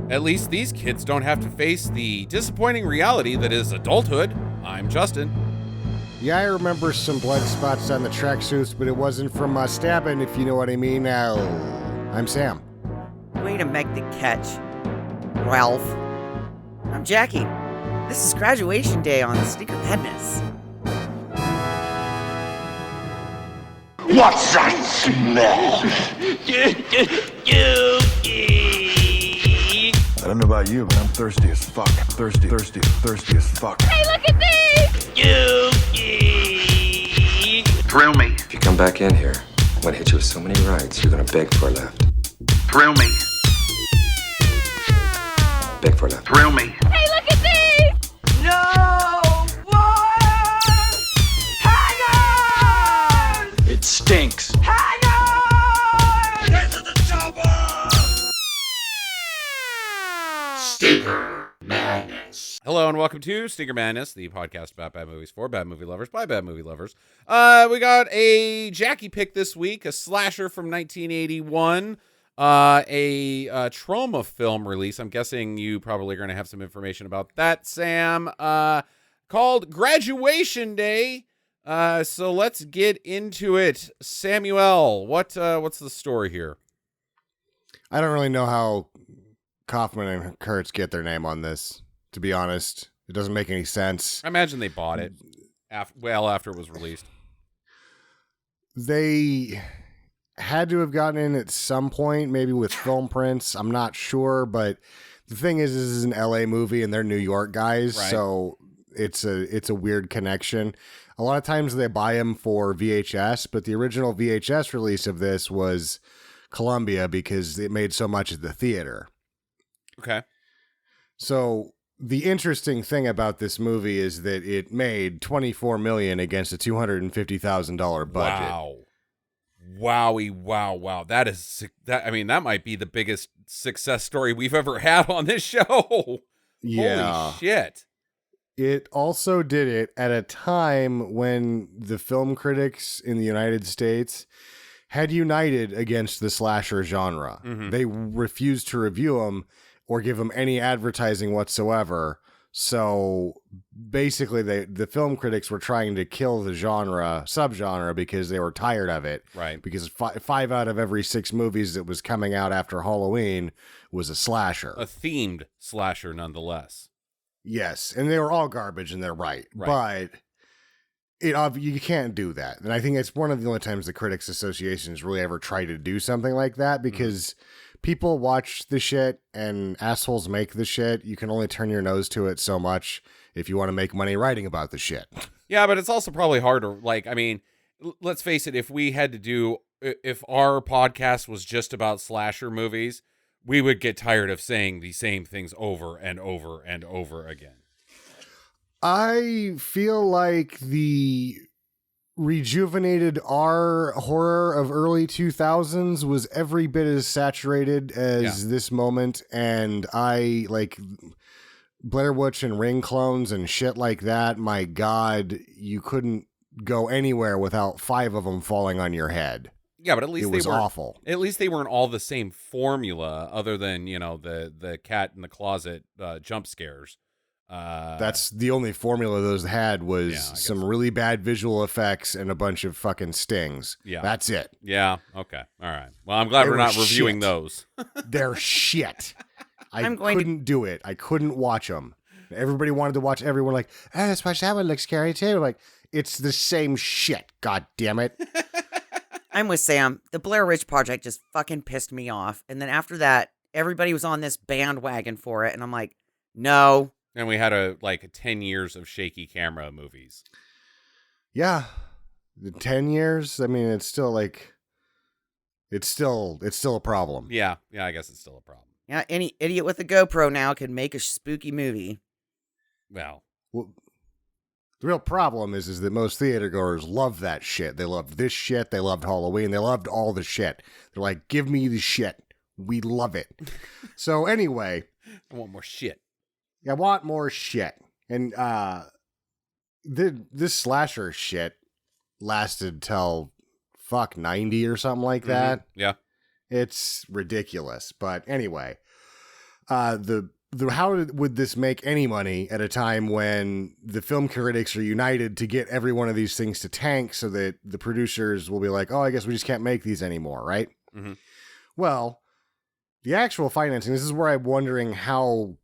At least these kids don't have to face the disappointing reality that is adulthood. I'm Justin. Yeah, I remember some blood spots on the tracksuits, but it wasn't from stabbing, if you know what I mean. I'm Sam. Way to make the catch, Ralph. I'm Jackie. This is graduation day on Sneaker Madness. What's that smell? I don't know about you, but I'm thirsty as fuck. Thirsty as fuck. Hey, look at these! Thrill me. If you come back in here, I'm gonna hit you with so many rights, you're gonna beg for a left. Thrill me. Beg for a left. Thrill me. Hey, look at these! No! What? Hang on! It stinks. Hang on! Get to the chopper! Sneaker Madness. Hello and welcome to Sneaker Madness, the podcast about bad movies for bad movie lovers by bad movie lovers. We got a Jackie pick this week, a slasher from 1981, a trauma film release. I'm guessing you probably are going to have some information about that, Sam, called Graduation Day. So let's get into it. Samuel, what's the story here? I don't really know how Kaufman and Kurtz get their name on this, to be honest. It doesn't make any sense. I imagine they bought it after it was released. They had to have gotten in at some point, maybe with film prints. I'm not sure, but the thing is, this is an LA movie and they're New York guys, right. So it's a weird connection. A lot of times they buy them for VHS, but the original VHS release of this was Columbia because it made so much at the theater. Okay. So the interesting thing about this movie is that it made $24 million against a $250,000 budget. Wow. That might be the biggest success story we've ever had on this show. Yeah. Holy shit. It also did it at a time when the film critics in the United States had united against the slasher genre. Mm-hmm. They refused to review them or give them any advertising whatsoever. So basically the film critics were trying to kill the subgenre because they were tired of it. Right. Because five out of every 6 movies that was coming out after Halloween was a slasher. A themed slasher nonetheless. Yes. And they were all garbage and they're right. But you can't do that. And I think it's one of the only times the Critics Associations really ever try to do something like that because people watch the shit and assholes make the shit. You can only turn your nose to it so much if you want to make money writing about the shit. Yeah, but it's also probably harder. Let's face it, if our podcast was just about slasher movies, we would get tired of saying the same things over and over and over again. I feel like the rejuvenated R horror of early 2000s was every bit as saturated as this moment, and I like Blair Witch and Ring clones and shit like that. My God, you couldn't go anywhere without 5 of them falling on your head. Yeah, but at least it was awful. At least they weren't all the same formula, other than the cat in the closet jump scares. That's the only formula those had was some really bad visual effects and a bunch of fucking stings. Yeah. That's it. Yeah. Okay. All right. Well, I'm glad we're not reviewing those. They're shit. I couldn't do it. I couldn't watch them. Everybody wanted to watch everyone like, let's watch that one. Looks scary too. Like, it's the same shit. God damn it. I'm with Sam. The Blair Witch Project just fucking pissed me off. And then after that, everybody was on this bandwagon for it. And I'm like, no. And we had 10 years of shaky camera movies. Yeah. The 10 years. I mean, it's still a problem. Yeah. Yeah. I guess it's still a problem. Yeah. Any idiot with a GoPro now can make a spooky movie. Well, the real problem is that most theater goers love that shit. They loved this shit. They loved Halloween. They loved all the shit. They're like, give me the shit. We love it. So anyway. I want more shit. I want more shit. And this slasher shit lasted till 90 or something like that. Yeah. It's ridiculous. But anyway, How would this make any money at a time when the film critics are united to get every one of these things to tank so that the producers will be like, oh, I guess we just can't make these anymore, right? Mm-hmm. Well, the actual financing, this is where I'm wondering how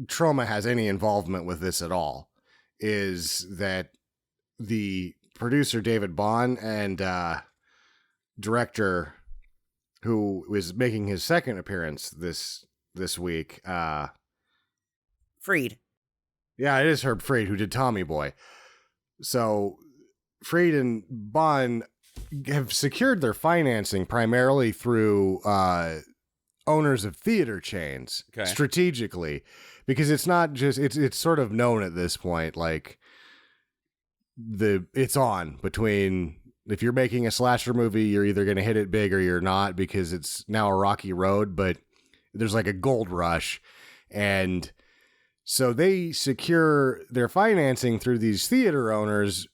Troma has any involvement with this at all, is that the producer, David Bond, and director, who is making his second appearance this week. Freed. Yeah, it is Herb Freed who did Tommy Boy. So Freed and Bond have secured their financing primarily through owners of theater chains strategically, because it's not just it's sort of known at this point, like it's on between. If you're making a slasher movie, you're either going to hit it big or you're not, because it's now a rocky road, but there's like a gold rush. And so they secure their financing through these theater owners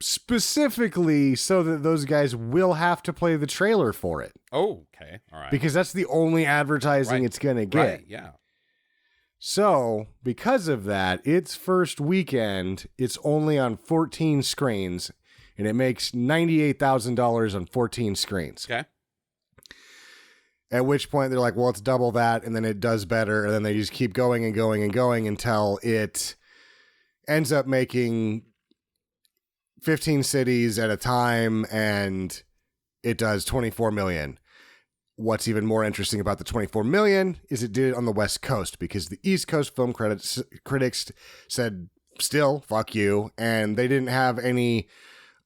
specifically so that those guys will have to play the trailer for it. Oh, okay. All right. Because that's the only advertising it's going to get. Right, yeah. So because of that, its first weekend, it's only on 14 screens. And it makes $98,000 on 14 screens. Okay. At which point they're like, well, it's double that. And then it does better. And then they just keep going and going and going until it ends up making 15 cities at a time. And it does 24 million. What's even more interesting about the 24 million is it did it on the West Coast, because the East Coast film critics said, still, fuck you. And they didn't have any...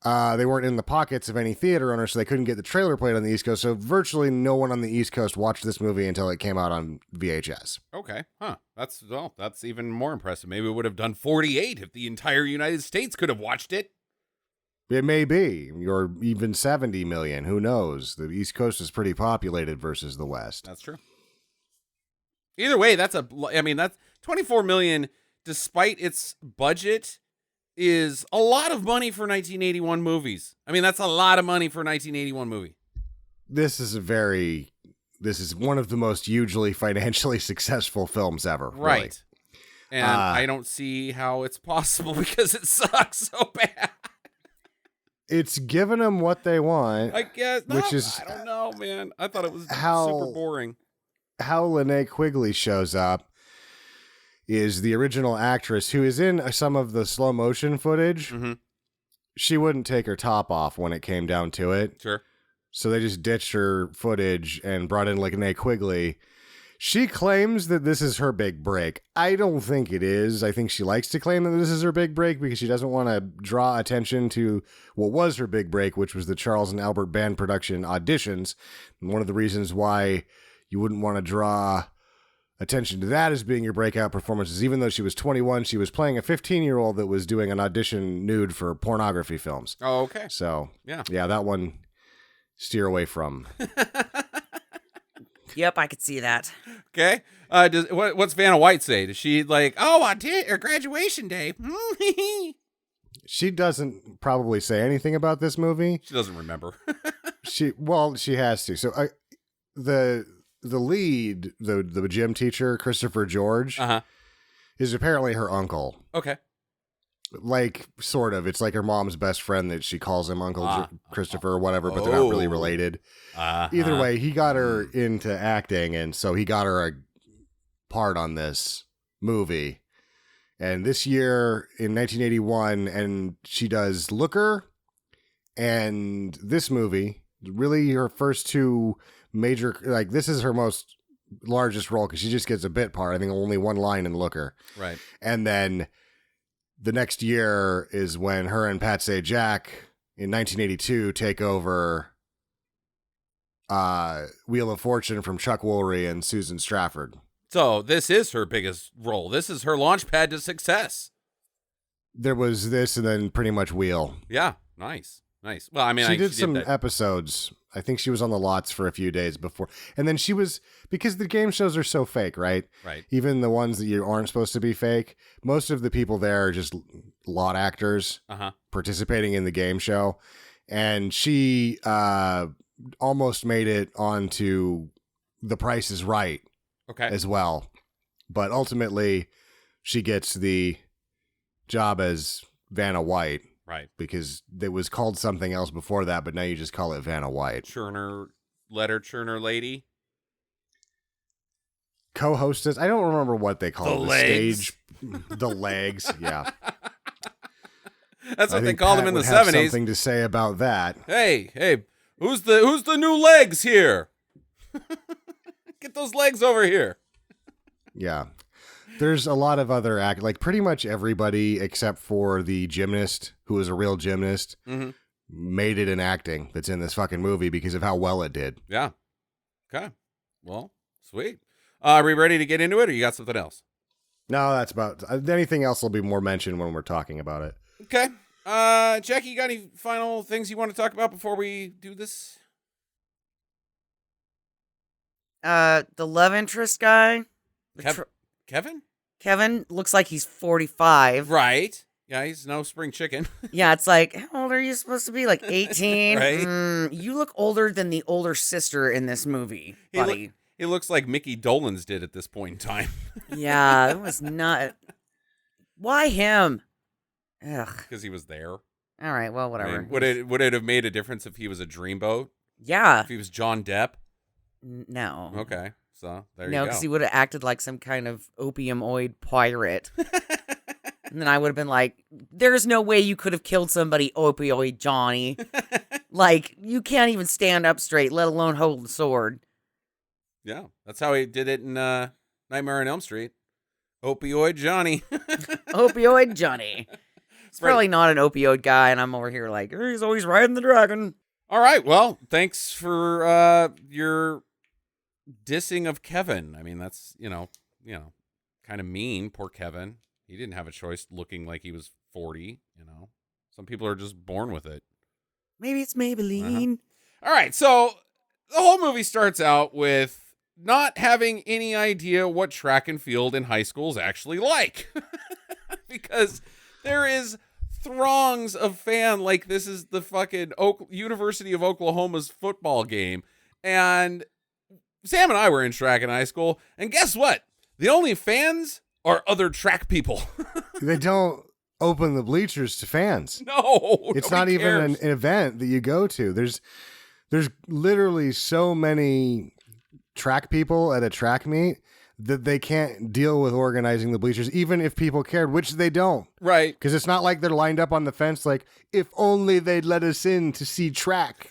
they weren't in the pockets of any theater owner, so they couldn't get the trailer played on the East Coast. So virtually no one on the East Coast watched this movie until it came out on VHS. Okay. Huh. That's even more impressive. Maybe it would have done 48 if the entire United States could have watched it. It may be, or even 70 million. Who knows? The East Coast is pretty populated versus the West. That's true. Either way, that's 24 million, despite its budget, is a lot of money for 1981 movies. I mean, that's a lot of money for a 1981 movie. This is one of the most hugely financially successful films ever. Right. Really. And I don't see how it's possible because it sucks so bad. It's given them what they want. I guess. I don't know, man. I thought it was super boring. How Linnea Quigley shows up is the original actress who is in some of the slow motion footage. Mm-hmm. She wouldn't take her top off when it came down to it. Sure. So they just ditched her footage and brought in Linnea Quigley. She claims that this is her big break. I don't think it is. I think she likes to claim that this is her big break because she doesn't want to draw attention to what was her big break, which was the Charles and Albert Band production auditions. And one of the reasons why you wouldn't want to draw attention to that as being your breakout performance is even though she was 21, she was playing a 15-year-old that was doing an audition nude for pornography films. Oh, okay. So, yeah, that one steer away from. Yep, I could see that. Okay. What's Vanna White say? Does she like, graduation day? She doesn't probably say anything about this movie. She doesn't remember. She has to. So the lead, the gym teacher, Christopher George, is apparently her uncle. Okay. Like, sort of. It's like her mom's best friend that she calls him Uncle Christopher or whatever, but they're not really related. Either way, he got her into acting, and so he got her a part on this movie. And this year, in 1981, and she does Looker and this movie, really her first two major, like, this is her most largest role because she just gets a bit part. I think only one line in Looker. Right. And then the next year is when her and Pat Sajak in 1982 take over Wheel of Fortune from Chuck Woolery and Susan Strafford. So this is her biggest role. This is her launch pad to success. There was this and then pretty much Wheel. Yeah, nice. Well, I mean, she did some episodes. I think she was on the lots for a few days before. And then she was, because the game shows are so fake, right? Right. Even the ones that you aren't supposed to be fake, most of the people there are just lot actors participating in the game show. And she almost made it onto The Price is Right. Okay. as well. But ultimately, she gets the job as Vanna White. Right. Because it was called something else before that, but now you just call it Vanna White. Letter churner lady. Co-hostess. I don't remember what they call The it. legs. Stage. The legs. Yeah. That's what I they think called Pat them in the would have 70s. Something to say about that. Hey, who's the new legs here? Get those legs over here. Yeah. There's a lot of other like pretty much everybody except for the gymnast who is a real gymnast made it in acting that's in this fucking movie because of how well it did. Yeah. Okay. Well, sweet. Are we ready to get into it, or you got something else? No, that's about anything else will be more mentioned when we're talking about it. Okay. Jackie, you got any final things you want to talk about before we do this? The love interest guy, Kevin? Kevin, looks like he's 45. Right. Yeah, he's no spring chicken. Yeah, it's like, how old are you supposed to be? Like 18? Right. You look older than the older sister in this movie, buddy. He looks like Mickey Dolenz did at this point in time. Yeah, it was not. Why him? Ugh. Because he was there. All right, well, whatever. I mean, would it have made a difference if he was a dreamboat? Yeah. If he was John Depp? No. Okay, so there you No, go. because he would have acted like some kind of opiumoid pirate. And then I would have been like, there's no way you could have killed somebody, opioid Johnny. Like, you can't even stand up straight, let alone hold the sword. Yeah, that's how he did it in Nightmare on Elm Street. Opioid Johnny. Opioid Johnny. He's probably not an opioid guy, and I'm over here like, he's always riding the dragon. All right, well, thanks for your dissing of Kevin. I mean, that's, kind of mean. Poor Kevin. He didn't have a choice looking like he was 40, Some people are just born with it. Maybe it's Maybelline. All right, so the whole movie starts out with not having any idea what track and field in high school is actually like. Because there is throngs of fan like this is the fucking University of Oklahoma's football game. And Sam and I were in track in high school, and guess what? The only fans are other track people. They don't open the bleachers to fans. No, it's not even an event that you go to. There's literally so many track people at a track meet that they can't deal with organizing the bleachers, even if people cared, which they don't. Right. Because it's not like they're lined up on the fence like, if only they'd let us in to see track.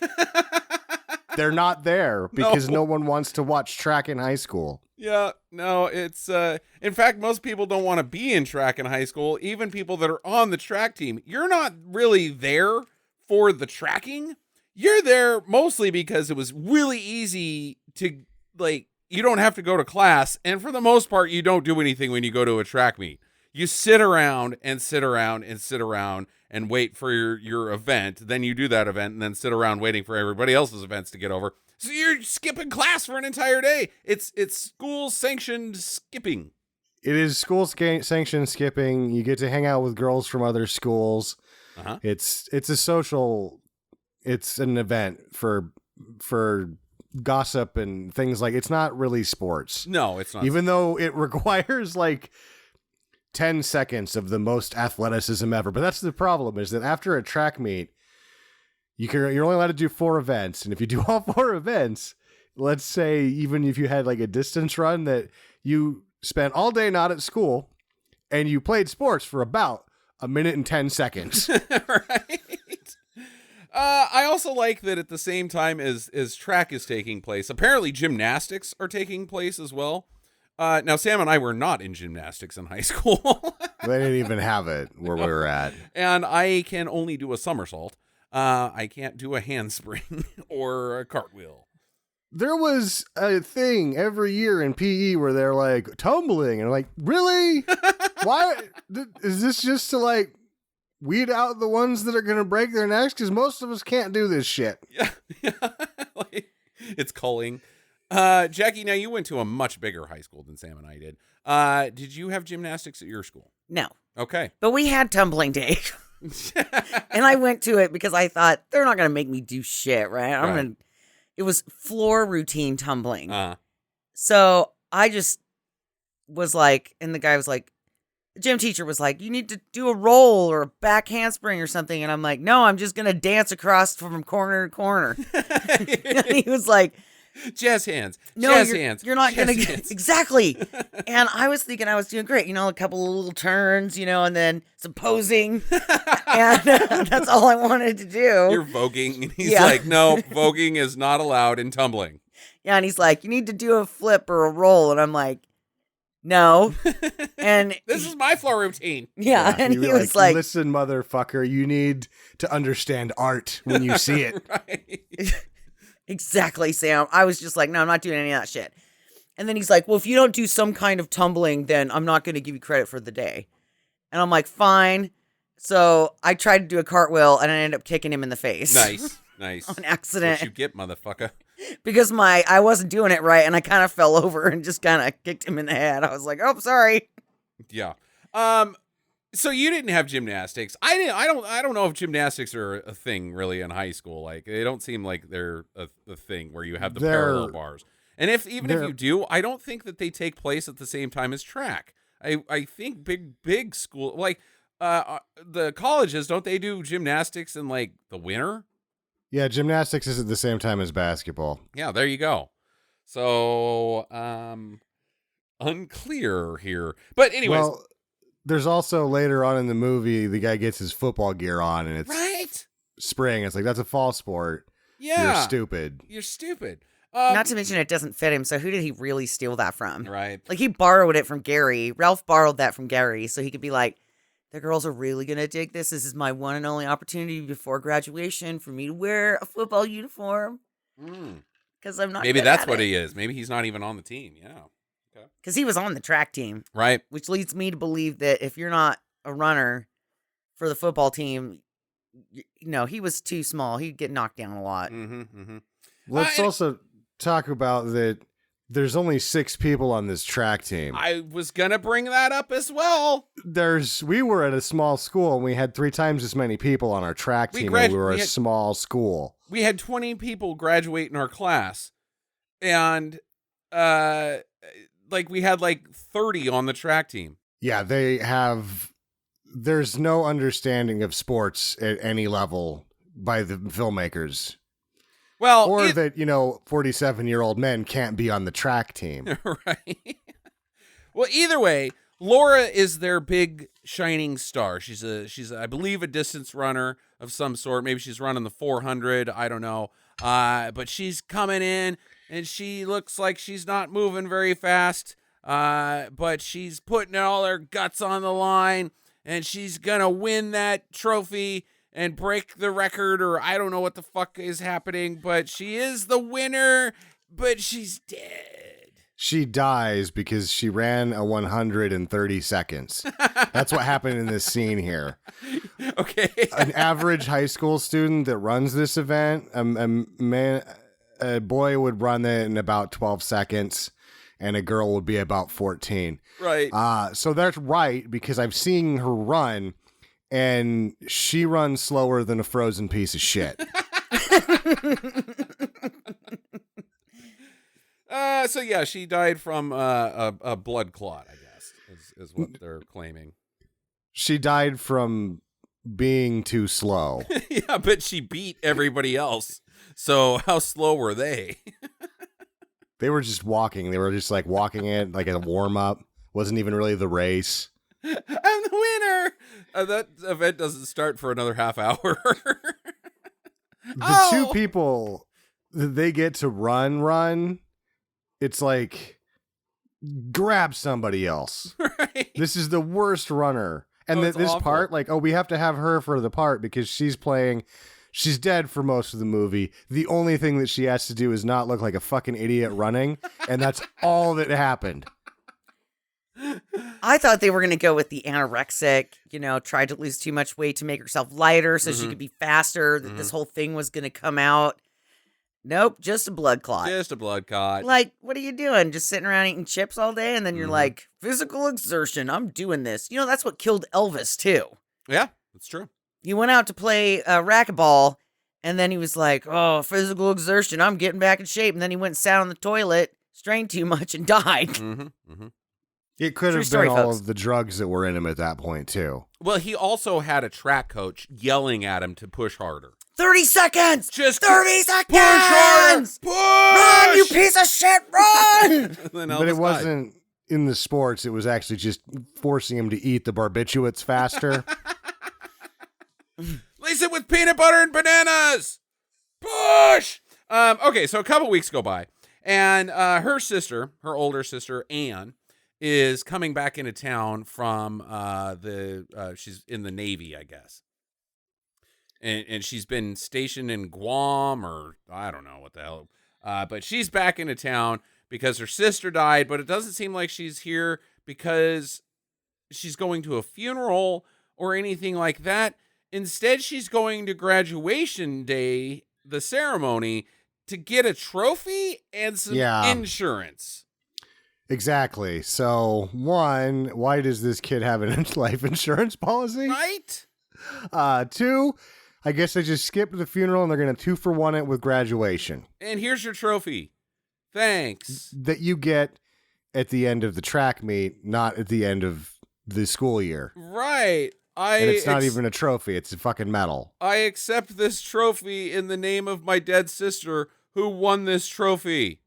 They're not there because no one wants to watch track in high school. Yeah, no, it's, in fact, most people don't want to be in track in high school, even people that are on the track team. You're not really there for the tracking. You're there mostly because it was really easy to, you don't have to go to class, and for the most part, you don't do anything when you go to a track meet. You sit around and sit around and sit around and wait for your event. Then you do that event and then sit around waiting for everybody else's events to get over. So you're skipping class for an entire day. It's school-sanctioned skipping. It is school-sanctioned skipping. You get to hang out with girls from other schools. Uh-huh. It's a social. It's an event for gossip and things like. It's not really sports. No, it's not. Even though it requires 10 seconds of the most athleticism ever. But that's the problem, is that after a track meet, you're only allowed to do 4 events. And if you do all 4 events, let's say even if you had a distance run that you spent all day not at school and you played sports for about a minute and 10 seconds. Right. I also like that at the same time as track is taking place, apparently gymnastics are taking place as well. Now, Sam and I were not in gymnastics in high school. They didn't even have it where we were at. And I can only do a somersault. I can't do a handspring or a cartwheel. There was a thing every year in PE where they're like tumbling, and I'm like, really? Why is this just to weed out the ones that are going to break their necks? Because most of us can't do this shit. Yeah. It's culling. Jackie, now you went to a much bigger high school than Sam and I did. Did you have gymnastics at your school? No. Okay. But we had tumbling day. And I went to it because I thought they're not going to make me do shit, right? It was floor routine tumbling. Uh-huh. So I just was like, and the guy was like, the gym teacher was like, you need to do a roll or a back handspring or something. And I'm like, no, I'm just going to dance across from corner to corner. And he was like, jazz hands. no, jazz you're, hands. you're not jazz going to hands. exactly. And I was thinking I was doing great, a couple of little turns, and then some posing. And that's all I wanted to do. You're voguing. And he's like, no, voguing is not allowed in tumbling. Yeah. And he's like, you need to do a flip or a roll. And I'm like, no. And this is my floor routine. Yeah. And he was like, listen, motherfucker, you need to understand art when you see it. Right. Exactly, Sam. I was just like, no, I'm not doing any of that shit. And then he's like, well, if you don't do some kind of tumbling, then I'm not going to give you credit for the day. And I'm like, fine. So I tried to do a cartwheel and I ended up kicking him in the face. Nice. On accident. What you get, motherfucker. Because I wasn't doing it right and I kind of fell over and just kind of kicked him in the head. I was like, oh, sorry. Yeah. So you didn't have gymnastics. I don't know if gymnastics are a thing really in high school. Like they don't seem like they're a thing where you have the parallel bars. And if you do, I don't think that they take place at the same time as track. I think big school like the colleges, don't they do gymnastics in like the winter? Yeah, gymnastics is at the same time as basketball. Yeah, there you go. So unclear here. But anyways, well, there's also later on in the movie, the guy gets his football gear on and it's right. spring. It's like, that's a fall sport. Yeah. You're stupid. Not to mention it doesn't fit him. So who did he really steal that from? Right. Like he borrowed it from Gary. Ralph borrowed that from Gary so he could be like, the girls are really going to dig this. This is my one and only opportunity before graduation for me to wear a football uniform. Because I'm not. Maybe that's what he is. Maybe he's not even on the team. Yeah. Okay. Because he was on the track team. Right. Which leads me to believe that if you're not a runner for the football team, he was too small. He'd get knocked down a lot. Let's also talk about that. There's only 6 people on this track team. I was going to bring that up as well. We were at a small school and we had 3 times as many people on our track team and we were a small school. We had 20 people graduate in our class. And we had 30 on the track team. Yeah, there's no understanding of sports at any level by the filmmakers. Well, or that 47-year-old men can't be on the track team. Right. Well, either way, Laura is their big shining star. She's I believe a distance runner of some sort. Maybe she's running the 400. I don't know. But she's coming in and she looks like she's not moving very fast. But she's putting all her guts on the line and she's gonna win that trophy and break the record, or I don't know what the fuck is happening, but she is the winner, but she's dead. She dies because she ran a 100 in 30 seconds. That's what happened in this scene here. Okay. An average high school student that runs this event, a boy would run it in about 12 seconds, and a girl would be about 14. Right. So that's right, because I've seen her run, and she runs slower than a frozen piece of shit. So yeah, she died from a blood clot, I guess, is what they're claiming. She died from being too slow. Yeah, but she beat everybody else. So how slow were they? They were just walking. They were just walking it like a warm up. Wasn't even really the race. I'm the winner. That event doesn't start for another half hour. The 2 people that they get to run, it's like, grab somebody else. Right. This is the worst runner. And this awful. part, we have to have her for the part because she's dead for most of the movie. The only thing that she has to do is not look like a fucking idiot running. And that's all that happened. I thought they were going to go with the anorexic, tried to lose too much weight to make herself lighter so she could be faster, that this whole thing was going to come out. Nope, just a blood clot. Just a blood clot. What are you doing? Just sitting around eating chips all day? And then you're like, physical exertion, I'm doing this. That's what killed Elvis, too. Yeah, that's true. He went out to play racquetball, and then he was like, oh, physical exertion, I'm getting back in shape. And then he went and sat on the toilet strained too much and died. Mm-hmm. Mm-hmm. It could True have story, been all folks. of the drugs that were in him at that point, too. Well, he also had a track coach yelling at him to push harder. 30 seconds! Just 30 seconds! push harder! Push! Run, you piece of shit, run! But it wasn't in the sports. It was actually just forcing him to eat the barbiturates faster. Lace it with peanut butter and bananas! Push! Okay, so a couple weeks go by, and her older sister, Anne, is coming back into town from she's in the Navy, I guess. And she's been stationed in Guam, or I don't know what the hell. But she's back into town because her sister died, but it doesn't seem like she's here because she's going to a funeral or anything like that. Instead, she's going to graduation day, the ceremony, to get a trophy and some insurance. Exactly. So, one, why does this kid have a life insurance policy? Right? Two, I guess they just skipped the funeral and they're going to 2-for-1 it with graduation. And here's your trophy. Thanks. That you get at the end of the track meet, not at the end of the school year. Right. And it's not even a trophy. It's a fucking medal. I accept this trophy in the name of my dead sister who won this trophy.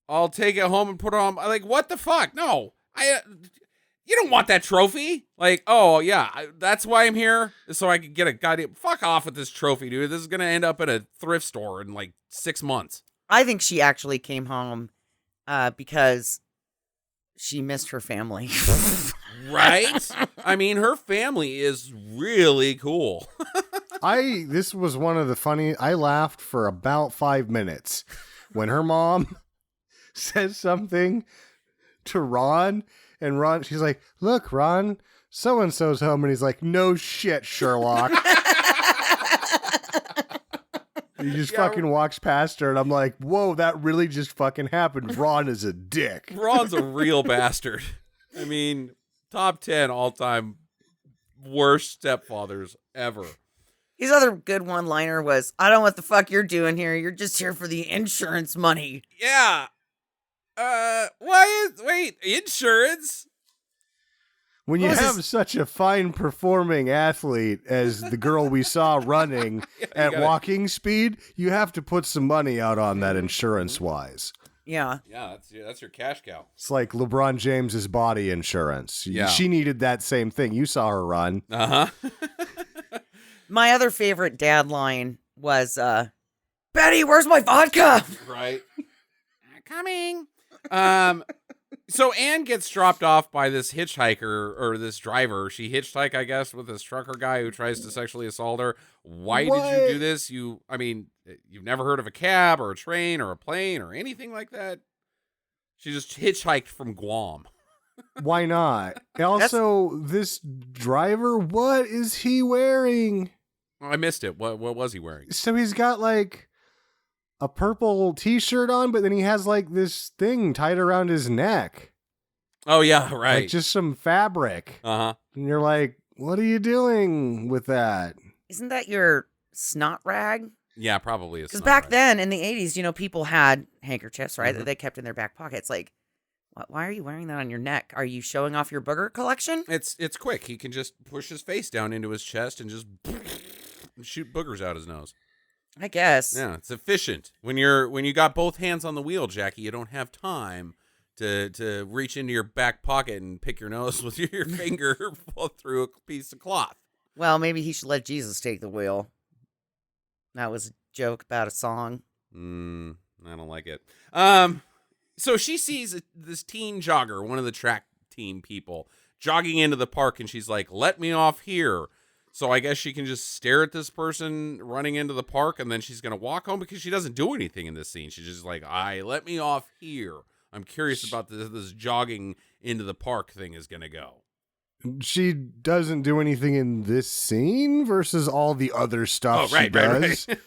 I'll take it home and put it on. Like, what the fuck? No. You don't want that trophy. Like, oh, yeah, that's why I'm here, so I can get a goddamn... Fuck off with this trophy, dude. This is going to end up at a thrift store in, like, 6 months. I think she actually came home because she missed her family. Right? I mean, her family is really cool. This was one of the funny... I laughed for about 5 minutes when her mom says something to Ron, and Ron, she's like, look, Ron, so-and-so's home, and he's like, no shit, Sherlock. He just fucking walks past her, and I'm like, whoa, that really just fucking happened. Ron is a dick. Ron's a real bastard. I mean, top 10 all-time worst stepfathers ever. His other good one-liner was, I don't know what the fuck you're doing here. You're just here for the insurance money. Yeah. Wait, insurance? When you have such a fine performing athlete as the girl we saw running at walking speed, you have to put some money out on that insurance wise. Yeah. Yeah, that's your cash cow. It's like LeBron James's body insurance. Yeah. She needed that same thing. You saw her run. Uh-huh. My other favorite dad line was, Betty, where's my vodka? Right. Coming. So Anne gets dropped off by this hitchhiker or this driver. She hitchhiked, I guess, with this trucker guy who tries to sexually assault her. Why did you do this? You've never heard of a cab or a train or a plane or anything like that. She just hitchhiked from Guam. Why not? Also, this driver, what is he wearing? I missed it. What was he wearing? So he's got like a purple t-shirt on, but then he has like this thing tied around his neck. Oh, yeah, right. Like just some fabric. Uh-huh. And you're like, what are you doing with that? Isn't that your snot rag? Yeah, probably. Because back then in the 80s, people had handkerchiefs, right, that they kept in their back pockets. Like, why are you wearing that on your neck? Are you showing off your booger collection? It's quick. He can just push his face down into his chest and just shoot boogers out his nose. I guess. Yeah, it's efficient. When you got both hands on the wheel, Jackie, you don't have time to reach into your back pocket and pick your nose with your finger through a piece of cloth. Well, maybe he should let Jesus take the wheel. That was a joke about a song. I don't like it. So she sees this teen jogger, one of the track team people, jogging into the park, and she's like, let me off here. So I guess she can just stare at this person running into the park, and then she's going to walk home because she doesn't do anything in this scene. She's just like, let me off here. I'm curious about this jogging into the park thing is going to go. She doesn't do anything in this scene versus all the other stuff she does. Right.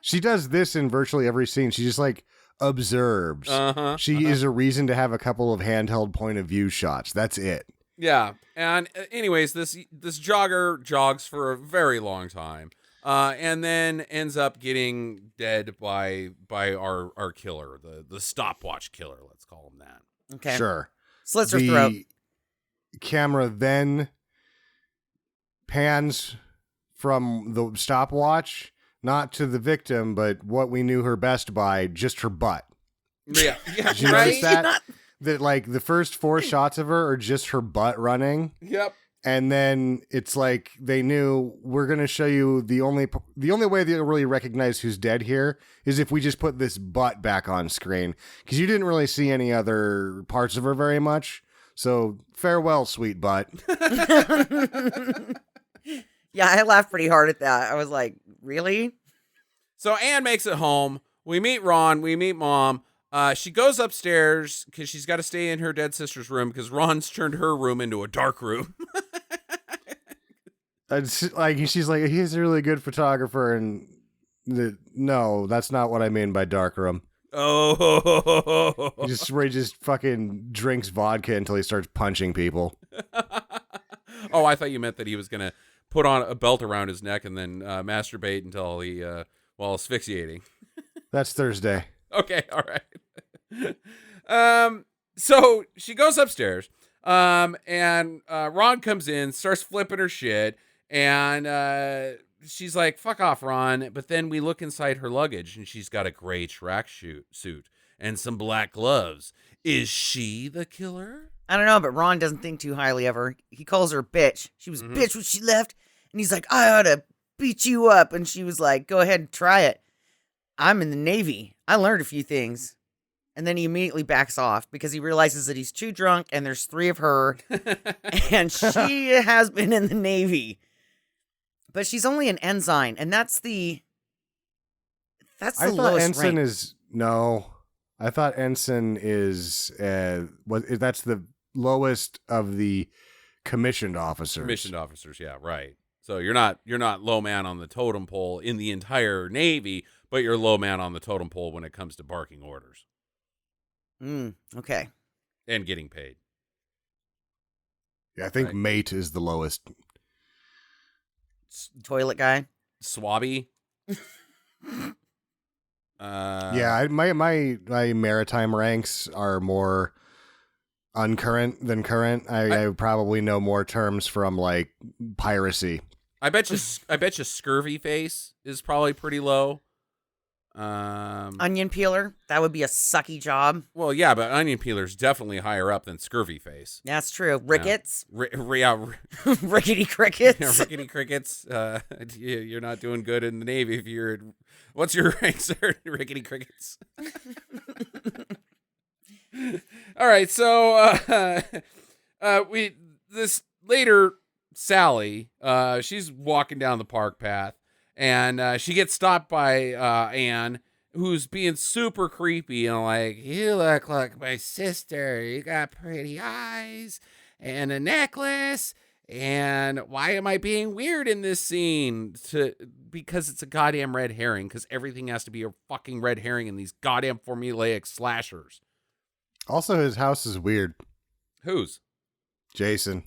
She does this in virtually every scene. She just like observes. She is a reason to have a couple of handheld point of view shots. That's it. Yeah. And anyways, this jogger jogs for a very long time. and then ends up getting dead by our killer, the stopwatch killer. Let's call him that. Okay. Sure. Slits her throat. Camera then pans from the stopwatch, not to the victim, but what we knew her best by, just her butt. Yeah, Did you notice that? That like the first 4 shots of her are just her butt running. Yep. And then it's like they knew we're going to show you the only way they'll really recognize who's dead here is if we just put this butt back on screen, because you didn't really see any other parts of her very much. So farewell, sweet butt. Yeah, I laughed pretty hard at that. I was like, really? So Anne makes it home. We meet Ron. We meet Mom. She goes upstairs because she's got to stay in her dead sister's room because Ron's turned her room into a dark room. She's like, he's a really good photographer, and no, that's not what I mean by dark room. Oh, Where he just fucking drinks vodka until he starts punching people. Oh, I thought you meant that he was gonna put on a belt around his neck and then masturbate until he while asphyxiating. That's Thursday. Okay, all right. So she goes upstairs, and Ron comes in, starts flipping her shit, and she's like, "Fuck off, Ron." But then we look inside her luggage, and she's got a gray track suit and some black gloves. Is she the killer? I don't know, but Ron doesn't think too highly of her. He calls her a bitch. She was a bitch when she left, and he's like, I ought to beat you up. And she was like, go ahead and try it. I'm in the Navy. I learned a few things. And then he immediately backs off because he realizes that he's too drunk and there's 3 of her, and she has been in the Navy. But she's only an ensign, and that's the lowest ensign rank. I thought ensign is that's the lowest of the commissioned officers. Commissioned officers, yeah, right. So you're not low man on the totem pole in the entire Navy, but you're low man on the totem pole when it comes to barking orders. Okay. And getting paid. Yeah, I think right. mate is the lowest. Toilet guy. Swabby. Yeah, my maritime ranks are more uncurrent than current. I probably know more terms from like piracy. I bet you scurvy face is probably pretty low. Onion peeler. That would be a sucky job. Well, yeah, but onion peeler's definitely higher up than scurvy face. That's true. Rickets. Yeah. Rickety crickets. Yeah, rickety crickets. You're not doing good in the Navy if you're. What's your rank, sir? Rickety crickets. All right, so this later Sally, she's walking down the park path, and she gets stopped by Anne, who's being super creepy and like, you look like my sister. You got pretty eyes and a necklace. And why am I being weird in this scene? Because it's a goddamn red herring, because everything has to be a fucking red herring in these goddamn formulaic slashers. Also, his house is weird. Whose? Jason.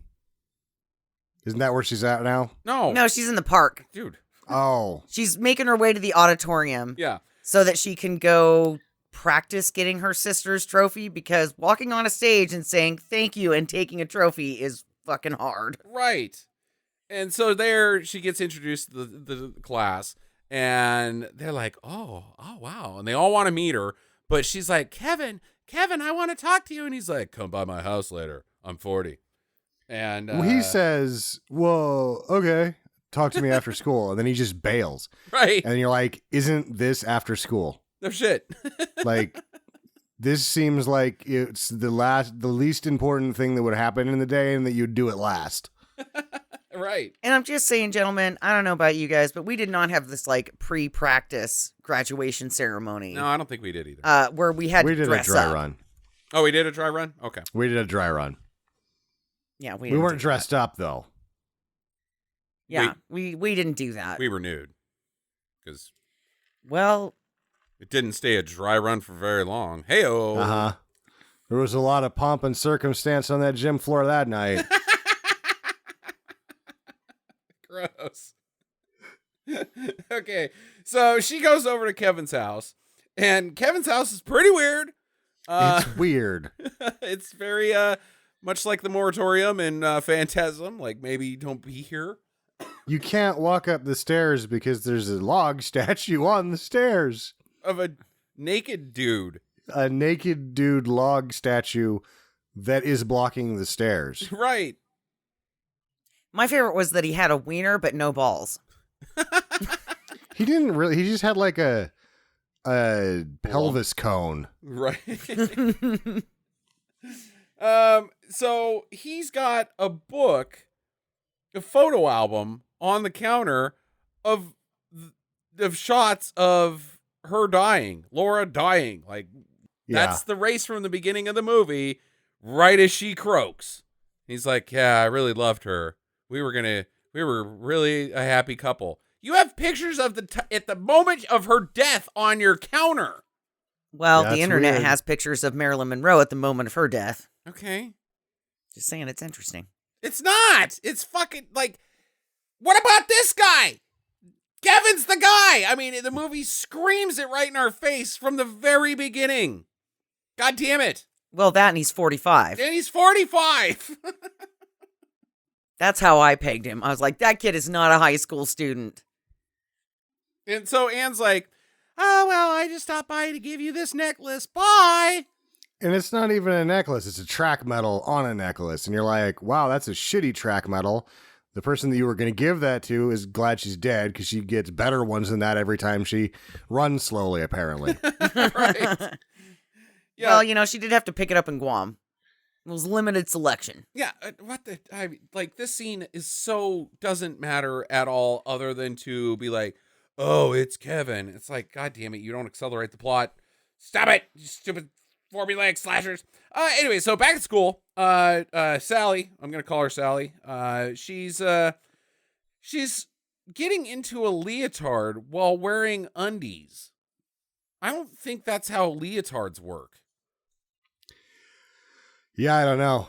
Isn't that where she's at now? No, she's in the park. Dude. Oh. She's making her way to the auditorium. Yeah. So that she can go practice getting her sister's trophy, because walking on a stage and saying thank you and taking a trophy is fucking hard. Right. And so there she gets introduced to the class, and they're like, oh, wow. And they all want to meet her, but she's like, Kevin, I want to talk to you. And he's like, come by my house later. I'm 40. And he says, well, okay, talk to me after school. And then he just bails. Right. And you're like, isn't this after school? No shit. Like, this seems like it's the least important thing that would happen in the day, and that you'd do it last. Right. And I'm just saying, gentlemen, I don't know about you guys, but we did not have this like pre-practice graduation ceremony. No, I don't think we did either. Where we had to dress a dry up. run. Oh, we did a dry run? Okay. We did a dry run. Yeah, we weren't dressed up though. Yeah, we didn't do that. We were nude. Because well, it didn't stay a dry run for very long. Hey-oh. Uh-huh. There was a lot of pomp and circumstance on that gym floor that night. Gross. Okay, so she goes over to Kevin's house, and Kevin's house is pretty weird. It's weird. It's very much like the moratorium in Phantasm. Like, maybe don't be here. You can't walk up the stairs because there's a log statue on the stairs. Of a naked dude. A naked dude log statue that is blocking the stairs. Right. My favorite was that he had a wiener but no balls. He didn't really. He just had like a pelvis cone. Right. So he's got a book, a photo album on the counter of shots of her dying, Laura dying. Like, that's the race from the beginning of the movie, right as she croaks. He's like, yeah, I really loved her. We were really a happy couple. You have pictures of at the moment of her death on your counter. Well, That's the internet weird. has pictures of Marilyn Monroe at the moment of her death. Okay. Just saying, it's interesting. It's not. It's fucking like, what about this guy? Kevin's the guy. I mean, the movie screams it right in our face from the very beginning. God damn it. Well, that and he's 45. And he's 45. That's how I pegged him. I was like, that kid is not a high school student. And so Anne's like, oh, well, I just stopped by to give you this necklace. Bye. And it's not even a necklace. It's a track medal on a necklace. And you're like, wow, that's a shitty track medal. The person that you were going to give that to is glad she's dead because she gets better ones than that every time she runs slowly, apparently. Right. Yeah. Well, you know, she did have to pick it up in Guam. It was limited selection. Yeah. This scene is doesn't matter at all other than to be like, oh, it's Kevin. It's like, God damn it. You don't accelerate the plot. Stop it. You stupid formulaic slashers. Anyway, so back at school, Sally, I'm going to call her Sally. She's getting into a leotard while wearing undies. I don't think that's how leotards work. Yeah, I don't know.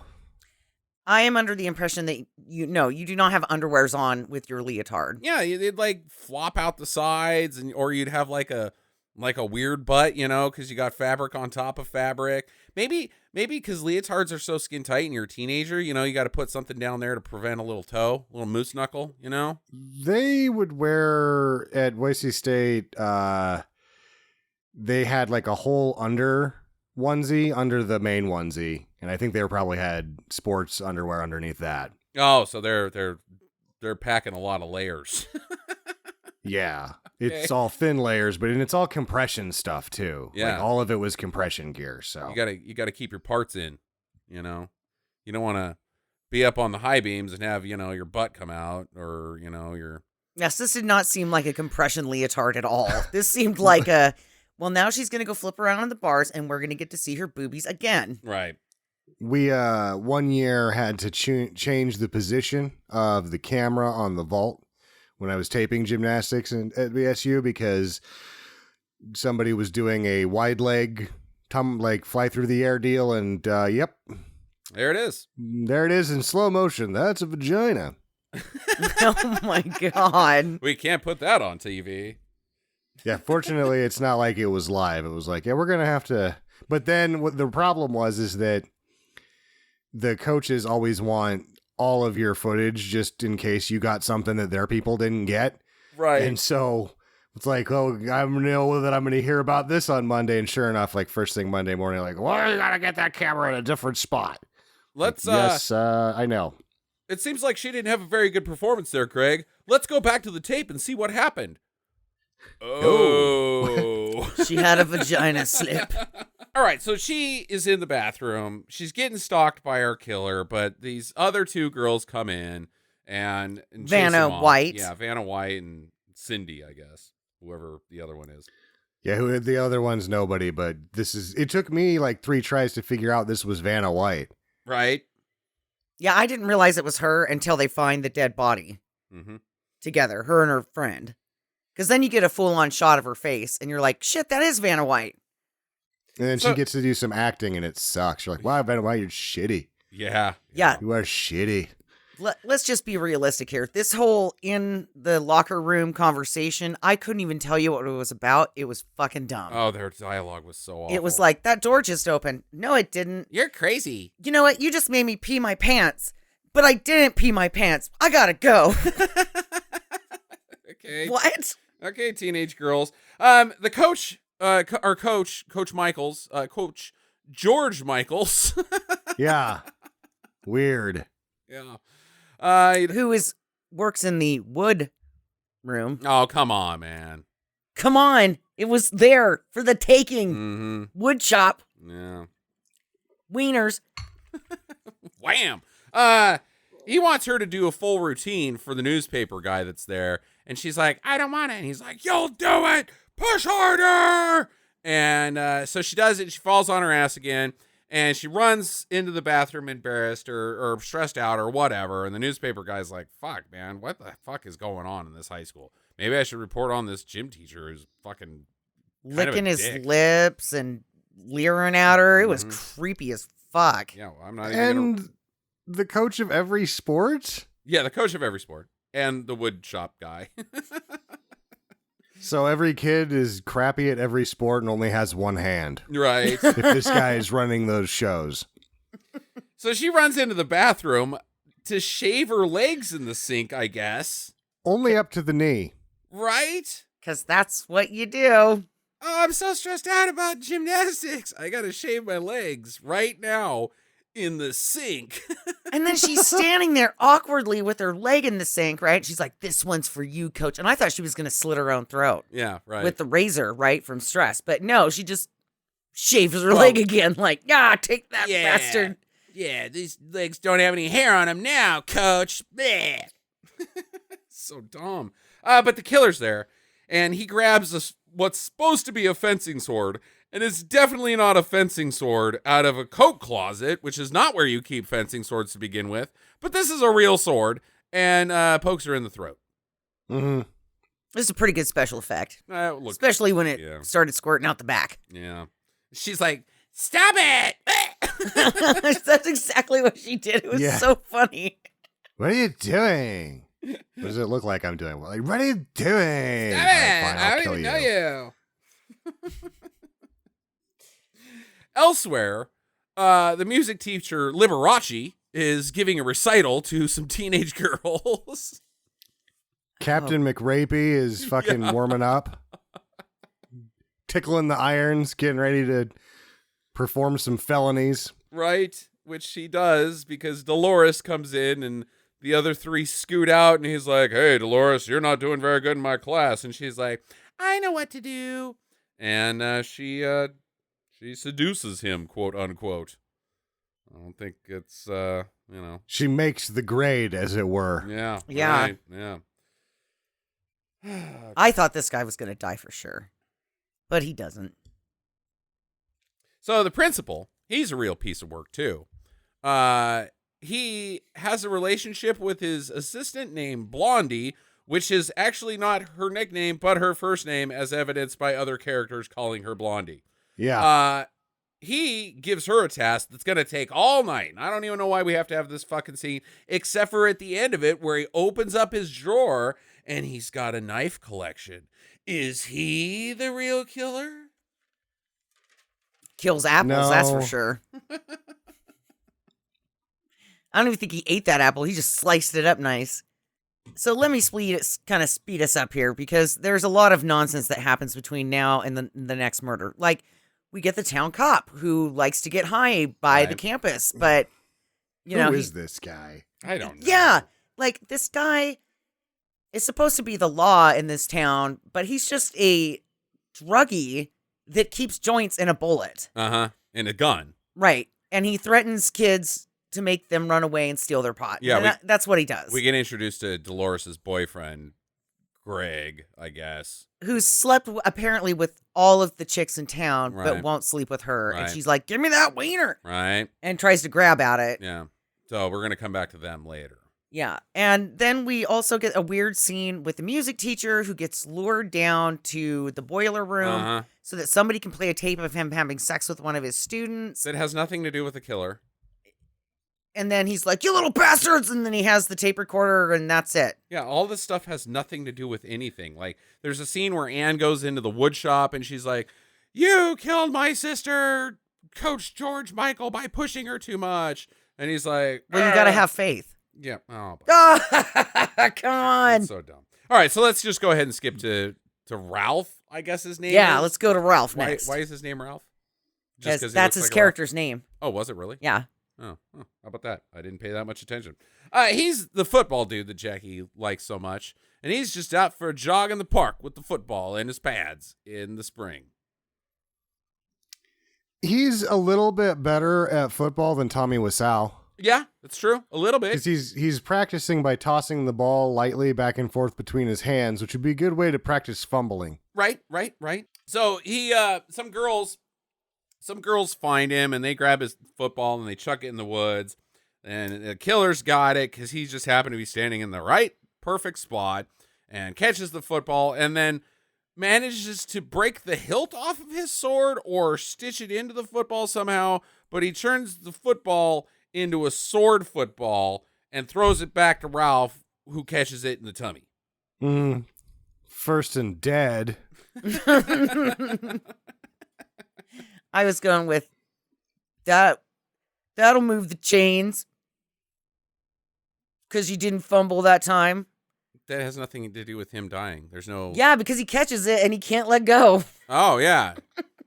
I am under the impression that you do not have underwears on with your leotard. Yeah, they'd like flop out the sides, or you'd have like a weird butt, you know, because you got fabric on top of fabric. Maybe because leotards are so skin tight and you're a teenager, you know, you got to put something down there to prevent a little toe, a little moose knuckle, you know. They would wear at Boise State. They had like a whole under onesie under the main onesie, and I think they probably had sports underwear underneath that. Oh, so they're packing a lot of layers. Yeah, Okay. it's all thin layers, but it's all compression stuff too. Yeah. Like all of it was compression gear. So You gotta keep your parts in, you know. You don't want to be up on the high beams and have, you know, your butt come out, or, you know, your. Yes, this did not seem like a compression leotard at all. This seemed like well, now she's going to go flip around on the bars and we're going to get to see her boobies again. Right. we 1 year had to change the position of the camera on the vault when I was taping gymnastics at BSU because somebody was doing a wide leg fly through the air deal, and yep, There it is. there it is in slow motion. That's a vagina. Oh my God. We can't put that on TV. Yeah, fortunately, it's not like it was live. It was like, yeah, we're gonna have to. But then what the problem is that the coaches always want all of your footage just in case you got something that their people didn't get. Right. And so it's like, oh, I know that I'm going to hear about this on Monday. And sure enough, like first thing Monday morning, like, well, you got to get that camera in a different spot. Let's, yes, I know. It seems like she didn't have a very good performance there, Craig. Let's go back to the tape and see what happened. Oh. She had a vagina slip. All right, so she is in the bathroom. She's getting stalked by our killer, but these other two girls come in and chase Vanna them off. White. Yeah, Vanna White and Cindy, I guess. Whoever the other one is. Yeah, who the other one's nobody, but it took me like 3 tries to figure out this was Vanna White. Right? Yeah, I didn't realize it was her until they find the dead body together, her and her friend. Because then you get a full-on shot of her face, and you're like, shit, that is Vanna White. And then she gets to do some acting, and it sucks. You're like, wow, Vanna White, you're shitty. Yeah. Yeah. You are shitty. let's just be realistic here. This whole in the locker room conversation, I couldn't even tell you what it was about. It was fucking dumb. Oh, their dialogue was so awful. It was like, that door just opened. No, it didn't. You're crazy. You know what? You just made me pee my pants. But I didn't pee my pants. I gotta go. Okay. What? Okay, teenage girls. The coach, Coach Michaels, Coach George Michaels. Yeah. Weird. Yeah. Who works in the wood room. Oh, come on, man. Come on. It was there for the taking. Mm-hmm. Wood shop. Yeah. Wieners. Wham. He wants her to do a full routine for the newspaper guy that's there. And she's like, I don't want it. And he's like, you'll do it. Push harder. And so she does it. She falls on her ass again. And she runs into the bathroom embarrassed or stressed out or whatever. And the newspaper guy's like, fuck, man, what the fuck is going on in this high school? Maybe I should report on this gym teacher who's fucking licking his lips and leering at her. It was creepy as fuck. Yeah, well, I'm not even gonna... the coach of every sport? Yeah, the coach of every sport. And the wood shop guy. So every kid is crappy at every sport and only has one hand. Right. If this guy is running those shows. So she runs into the bathroom to shave her legs in the sink, I guess. Only up to the knee. Right? Because that's what you do. Oh, I'm so stressed out about gymnastics. I gotta shave my legs right now in the sink. And then she's standing there awkwardly with her leg in the sink, right? She's like, this one's for you, coach. And I thought she was going to slit her own throat. Yeah, right. With the razor, right, from stress. But no, she just shaves her leg again. Like, take that bastard. Yeah, these legs don't have any hair on them now, coach. Bleh. So dumb. But the killer's there, and he grabs what's supposed to be a fencing sword, and it's definitely not a fencing sword, out of a coat closet, which is not where you keep fencing swords to begin with. But this is a real sword, and pokes her in the throat. Mm-hmm. This is a pretty good special effect. Look, especially when it started squirting out the back. Yeah. She's like, stop it! That's exactly what she did. It was so funny. What are you doing? What does it look like I'm doing? Like, what are you doing? Stop it! Fine, I don't even know you. Elsewhere, the music teacher Liberace is giving a recital to some teenage girls. Captain McRapey is fucking warming up. Tickling the irons, getting ready to perform some felonies. Right, which he does because Dolores comes in and the other three scoot out and he's like, hey, Dolores, you're not doing very good in my class. And she's like, I know what to do. And she seduces him, quote unquote. I don't think it's, She makes the grade, as it were. Yeah. Yeah. Right, yeah. I thought this guy was going to die for sure, but he doesn't. So the principal, he's a real piece of work too. He has a relationship with his assistant named Blondie, which is actually not her nickname, but her first name, as evidenced by other characters calling her Blondie. Yeah. He gives her a task that's going to take all night. And I don't even know why we have to have this fucking scene, except for at the end of it where he opens up his drawer and he's got a knife collection. Is he the real killer? Kills apples, No. that's for sure. I don't even think he ate that apple. He just sliced it up nice. So let me kind of speed us up here because there's a lot of nonsense that happens between now and the next murder. Like, we get the town cop who likes to get high by the campus, but Who is this guy? I don't know. Yeah, like this guy is supposed to be the law in this town, but he's just a druggie that keeps joints in a bullet. Uh-huh. And a gun. Right. And he threatens kids to make them run away and steal their pot. Yeah, And that's what he does. We get introduced to Dolores' boyfriend, Greg, I guess. Who slept apparently with all of the chicks in town, but Right. won't sleep with her. Right. And she's like, give me that wiener. Right? And tries to grab at it. Yeah. So we're going to come back to them later. Yeah. And then we also get a weird scene with the music teacher who gets lured down to the boiler room Uh-huh. so that somebody can play a tape of him having sex with one of his students. That has nothing to do with the killer. And then he's like, "You little bastards!" And then he has the tape recorder, and that's it. Yeah, all this stuff has nothing to do with anything. Like, there's a scene where Anne goes into the wood shop, and she's like, "You killed my sister, Coach George Michael, by pushing her too much." And he's like, Well, you got to have faith. Yeah. Oh, Come on. that's so dumb. All right, so let's just go ahead and skip to Ralph, I guess his name Yeah, is. let's go to Ralph Why next. is his name Ralph? Because he that's looks his like a character's name. Ralph? Oh, was it really? Yeah. Oh, how about that? I didn't pay that much attention. He's the football dude that Jackie likes so much, and he's just out for a jog in the park with the football and his pads in the spring. He's a little bit better at football than Tommy Wiseau. Yeah, that's true. A little bit. Because he's practicing by tossing the ball lightly back and forth between his hands, which would be a good way to practice fumbling. Right. So he, some girls find him and they grab his football and they chuck it in the woods. And the killer's got it because he just happened to be standing in the right perfect spot and catches the football and then manages to break the hilt off of his sword or stitch it into the football somehow. But he turns the football into a sword football and throws it back to Ralph, who catches it in the tummy. First and dead. I was going with that. That'll move the chains. Because you didn't fumble that time. That has nothing to do with him dying. There's no... Yeah, because he catches it and he can't let go. Oh, yeah.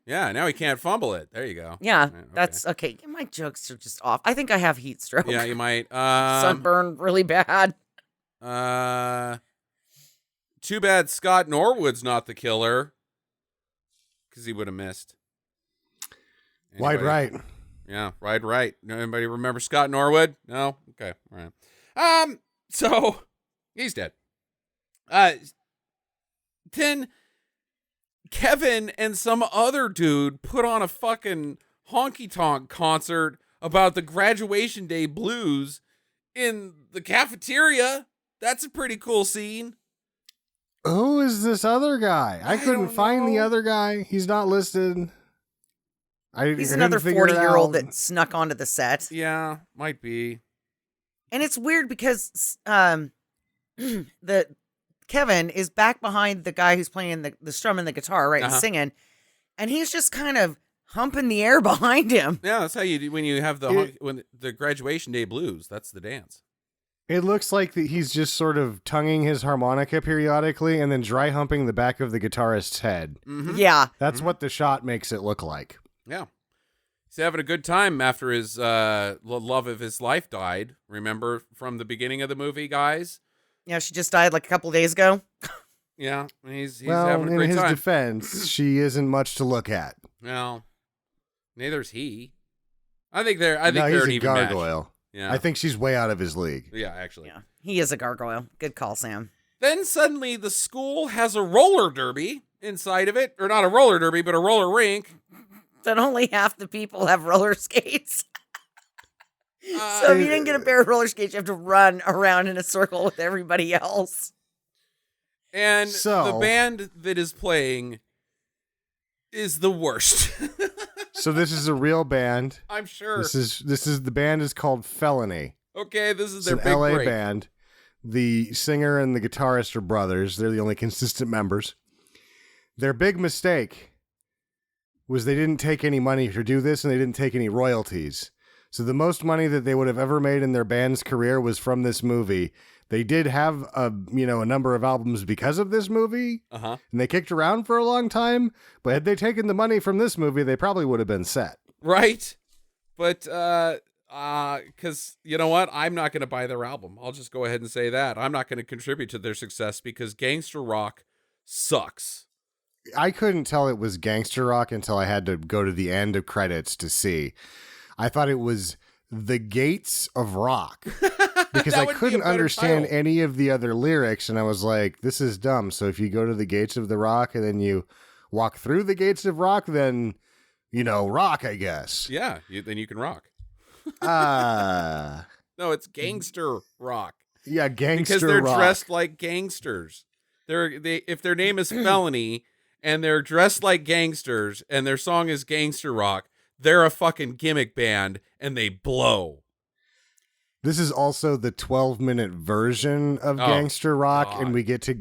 Yeah, now he can't fumble it. There you go. Yeah, Okay. that's okay. My jokes are just off. I think I have heat stroke. Yeah, you might. Sunburn really bad. Too bad Scott Norwood's not the killer. Because he would have missed. Wide right. Yeah, right. Anybody remember Scott Norwood? No? Okay, all right. So he's dead. Then Kevin and some other dude put on a fucking honky-tonk concert about the graduation day blues in the cafeteria. That's a pretty cool scene. Who is this other guy? I couldn't don't find the know. other guy. He's not listed. He's another 40-year-old that snuck onto the set. Yeah, might be. And it's weird because the Kevin is back behind the guy who's playing the strum and the guitar, right, and singing, and he's just kind of humping the air behind him. Yeah, that's how you do when you have when the graduation day blues. That's the dance. It looks like that he's just sort of tonguing his harmonica periodically and then dry humping the back of the guitarist's head. Mm-hmm. Yeah. That's what the shot makes it look like. Yeah. He's having a good time after his love of his life died. Remember from the beginning of the movie, guys? Yeah, she just died like a couple days ago. Yeah, he's Well, having a in great his time. defense, she isn't much to look at. Well, neither's he. I think they're No, an he's a even match. gargoyle. Yeah. I think she's way out of his league. Yeah, actually. Yeah, he is a gargoyle. Good call, Sam. Then suddenly the school has a roller derby inside of it, or not a roller derby, but a roller rink. That only half the people have roller skates. So if you didn't get a pair of roller skates, you have to run around in a circle with everybody else. And So- the band that is playing is the worst. So this is a real band. I'm sure. This is the band is called Felony. Okay, this is It's their an big LA break. band. The singer and the guitarist are brothers. They're the only consistent members. Their big mistake was they didn't take any money to do this, and they didn't take any royalties. So the most money that they would have ever made in their band's career was from this movie. They did have a number of albums because of this movie, Uh-huh. and they kicked around for a long time. But had they taken the money from this movie, they probably would have been set. Right? But because you know what? I'm not going to buy their album. I'll just go ahead and say that. I'm not going to contribute to their success because gangster rock sucks. I couldn't tell it was gangster rock until I had to go to the end of credits to see. I thought it was the gates of rock because That I would be a couldn't better understand title. any of the other lyrics. And I was like, this is dumb. So if you go to the gates of the rock and then you walk through the gates of rock, then, rock, I guess. Yeah, then you can rock. No, No, it's gangster rock. yeah, gangster Because they're rock. dressed like gangsters. If their name is Felony and they're dressed like gangsters and their song is gangster rock, they're a fucking gimmick band and they blow. This is also the 12-minute version of Gangster Rock, God. and we get to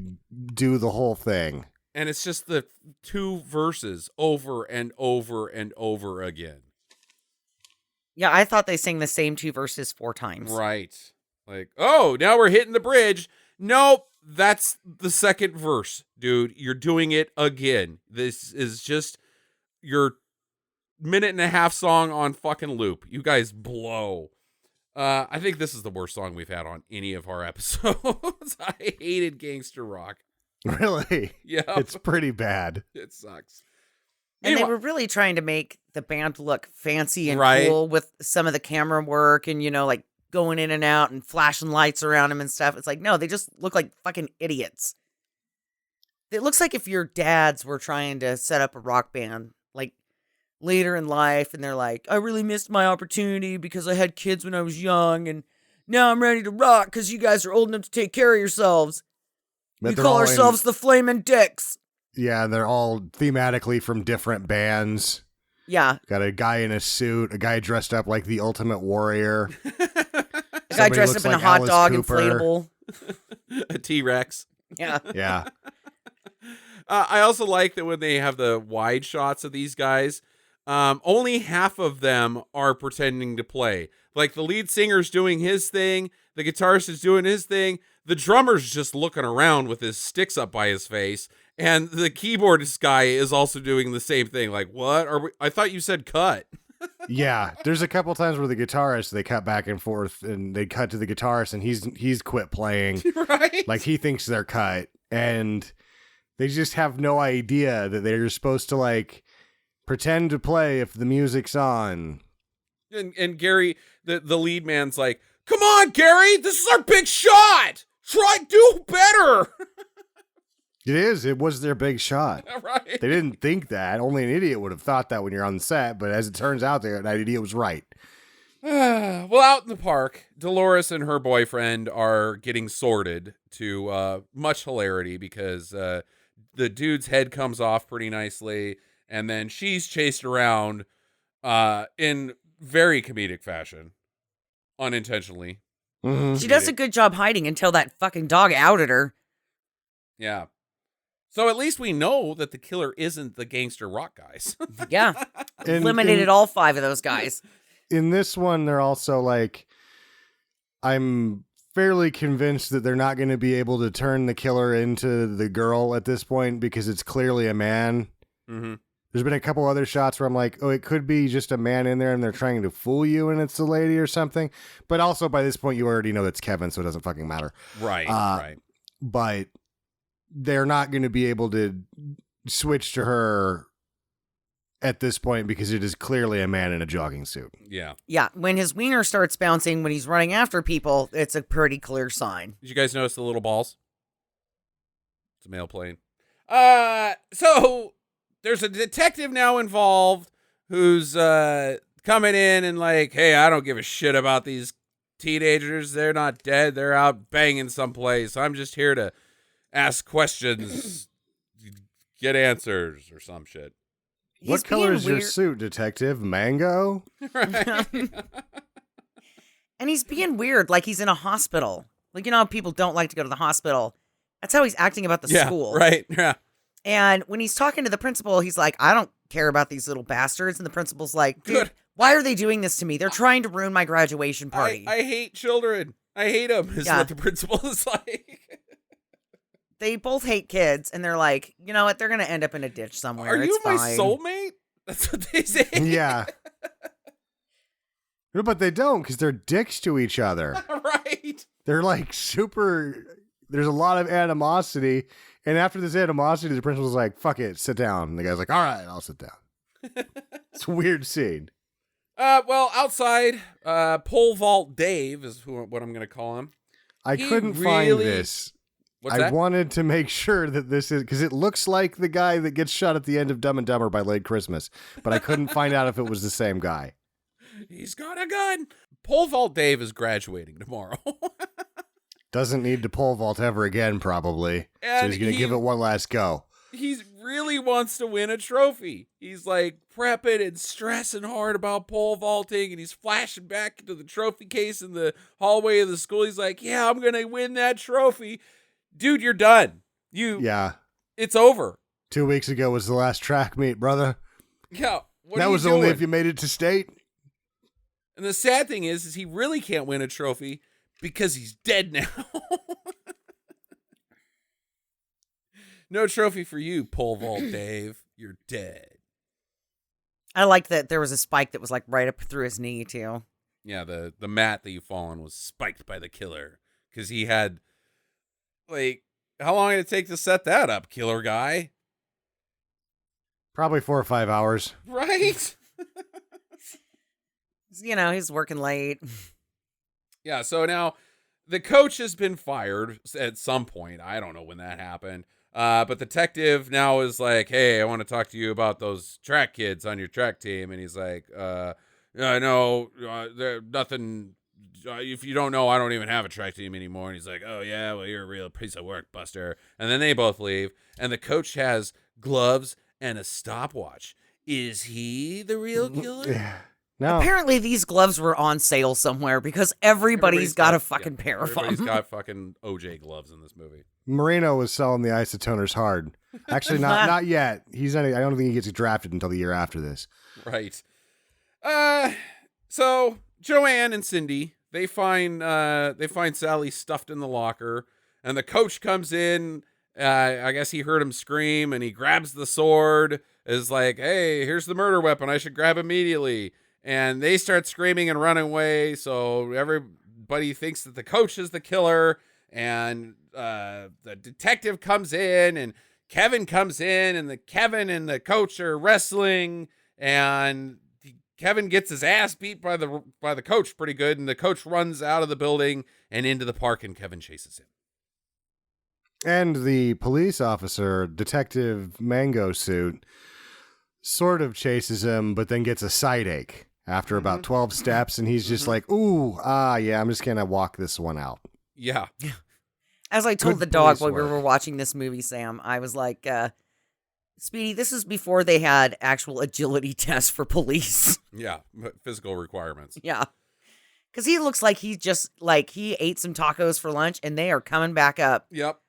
do the whole thing. And it's just the 2 verses over and over and over again. Yeah, I thought they sang the same 2 verses 4 times. Right. Like, oh, now we're hitting the bridge. Nope, that's the second verse, dude. You're doing it again. This is just your 1.5-minute song on fucking loop. You guys blow. I think this is the worst song we've had on any of our episodes. I hated Gangster Rock. Really? Yeah. It's pretty bad. It sucks. And they Anyway- were really trying to make the band look fancy and Right. cool with some of the camera work and, like going in and out and flashing lights around them and stuff. It's like, no, they just look like fucking idiots. It looks like if your dads were trying to set up a rock band, like later in life, and they're like, I really missed my opportunity because I had kids when I was young, and now I'm ready to rock because you guys are old enough to take care of yourselves. But We they're call all ourselves the Flamin' Dicks. Yeah, they're all thematically from different bands. Yeah. Got a guy in a suit, a guy dressed up like the Ultimate Warrior. A guy dressed up in a hot dog inflatable. A T-Rex. Yeah. Yeah. I also like that when they have the wide shots of these guys, only half of them are pretending to play. Like the lead singer's doing his thing, the guitarist is doing his thing, the drummer's just looking around with his sticks up by his face, and the keyboardist guy is also doing the same thing. Like, what are we? I thought you said cut. Yeah, there's a couple times where the guitarist, they cut back and forth, and they cut to the guitarist, and he's quit playing. Right? Like he thinks they're cut, and they just have no idea that they're supposed to like pretend to play if the music's on. And Gary, the lead man's like, come on, Gary, this is our big shot. Do better. It was their big shot. Right. They didn't think that. Only an idiot would have thought that when you're on the set, but as it turns out, that idiot was right. Well, out in the park, Dolores and her boyfriend are getting sorted to much hilarity because the dude's head comes off pretty nicely, and then she's chased around in very comedic fashion, unintentionally. Mm-hmm. She does a good job hiding until that fucking dog outed her. Yeah. So at least we know that the killer isn't the gangster rock guys. Yeah. And- Eliminated and- all 5 of those guys. In this one, they're also like, I'm fairly convinced that they're not going to be able to turn the killer into the girl at this point because it's clearly a man. Mm-hmm. There's been a couple other shots where I'm like, oh, it could be just a man in there and they're trying to fool you and it's a lady or something. But also by this point, you already know it's Kevin, so it doesn't fucking matter. Right, right. But they're not going to be able to switch to her at this point because it is clearly a man in a jogging suit. Yeah. Yeah. When his wiener starts bouncing when he's running after people, it's a pretty clear sign. Did you guys notice the little balls? It's a male plane. So there's a detective now involved who's coming in and like, hey, I don't give a shit about these teenagers. They're not dead. They're out banging someplace. I'm just here to ask questions, get answers or some shit. What color is your suit, detective? Mango? Right. And he's being weird, like he's in a hospital. Like, you know how people don't like to go to the hospital? That's how he's acting about the school. Right. Yeah. And when he's talking to the principal, he's like, I don't care about these little bastards. And the principal's like, dude, Good. why are they doing this to me? They're trying to ruin my graduation party. I hate children. I hate them, is Yeah. what the principal is like. They both hate kids, and they're like, you know what? They're going to end up in a ditch somewhere. Are you It's my fine. soulmate? That's what they say. Yeah. No, but they don't because they're dicks to each other. Right. They're like super. There's a lot of animosity. And after this animosity, the principal's like, fuck it, sit down. And the guy's like, all right, I'll sit down. It's a weird scene. Well, outside, pole vault Dave is what I'm going to call him. I He couldn't find really- this. What's I that? wanted to make sure that this is because it looks like the guy that gets shot at the end of Dumb and Dumber by Late Christmas, but I couldn't find out if it was the same guy. He's got a gun. Pole vault Dave is graduating tomorrow. Doesn't need to pole vault ever again, probably. So And he's going to he- give it one last go. He's really really wants to win a trophy. He's like prepping and stressing hard about pole vaulting, and he's flashing back into the trophy case in the hallway of the school. He's like, yeah, I'm going to win that trophy. Dude, you're done. Yeah. It's over. 2 weeks ago was the last track meet, brother. Yeah. What that are you was only doing? if you made it to state. And the sad thing is he really can't win a trophy because he's dead now. No trophy for you, pole vault Dave. You're dead. I like that there was a spike that was like right up through his knee too. Yeah, the mat that you fall on was spiked by the killer because he had, like, how long did it take to set that up, killer guy? Probably 4 or 5 hours. Right? You know, he's working late. Yeah, so now the coach has been fired at some point. I don't know when that happened. But the detective now is like, hey, I want to talk to you about those track kids on your track team. And he's like, no, they're nothing. If you don't know, I don't even have a track team anymore. And he's like, oh, yeah, well, you're a real piece of work, Buster. And then they both leave. And the coach has gloves and a stopwatch. Is he the real killer? Yeah. No. Apparently, these gloves were on sale somewhere because everybody's got a fucking pair of them. Everybody's got fucking OJ gloves in this movie. Marino was selling the isotoners hard. Actually, not yet. I don't think he gets drafted until the year after this. Right. So Joanne and Cindy, they find Sally stuffed in the locker, and the coach comes in. I guess he heard him scream, and he grabs the sword. Is like, hey, here's the murder weapon. I should grab immediately. And they start screaming and running away. So everybody thinks that the coach is the killer. And the detective comes in, and Kevin comes in, and Kevin and the coach are wrestling, and Kevin gets his ass beat by the coach pretty good, and the coach runs out of the building and into the park, and Kevin chases him. And the police officer, Detective Mango Suit, sort of chases him, but then gets a side ache after about 12 steps, and he's just like, yeah, I'm just gonna walk this one out. Yeah. As I told Good the dog while police we work. were watching this movie, Sam, I was like, Speedy, this is before they had actual agility tests for police. Yeah. Physical requirements. Yeah. Because he looks like he ate some tacos for lunch and they are coming back up. Yep.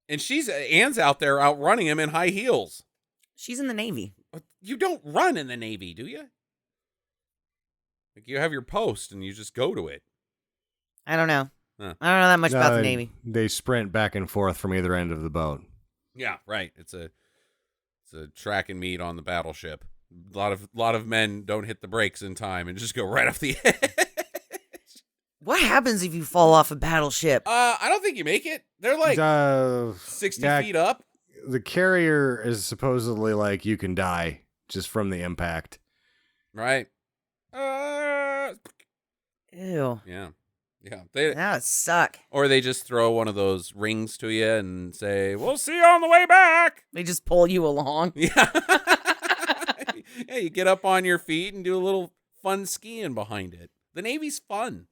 And Anne's out there outrunning him in high heels. She's in the Navy. You don't run in the Navy, do you? Like, you have your post and you just go to it. I don't know. Huh. I don't know that much about the Navy. They sprint back and forth from either end of the boat. Yeah, right. It's a track and meet on the battleship. A lot of men don't hit the brakes in time and just go right off the edge. What happens if you fall off a battleship? I don't think you make it. They're like 60 feet up. The carrier is supposedly like you can die just from the impact. Right. Ew. Yeah. That would suck. Or they just throw one of those rings to you and say, "We'll see you on the way back." They just pull you along. Yeah. Yeah, you get up on your feet and do a little fun skiing behind it. The Navy's fun.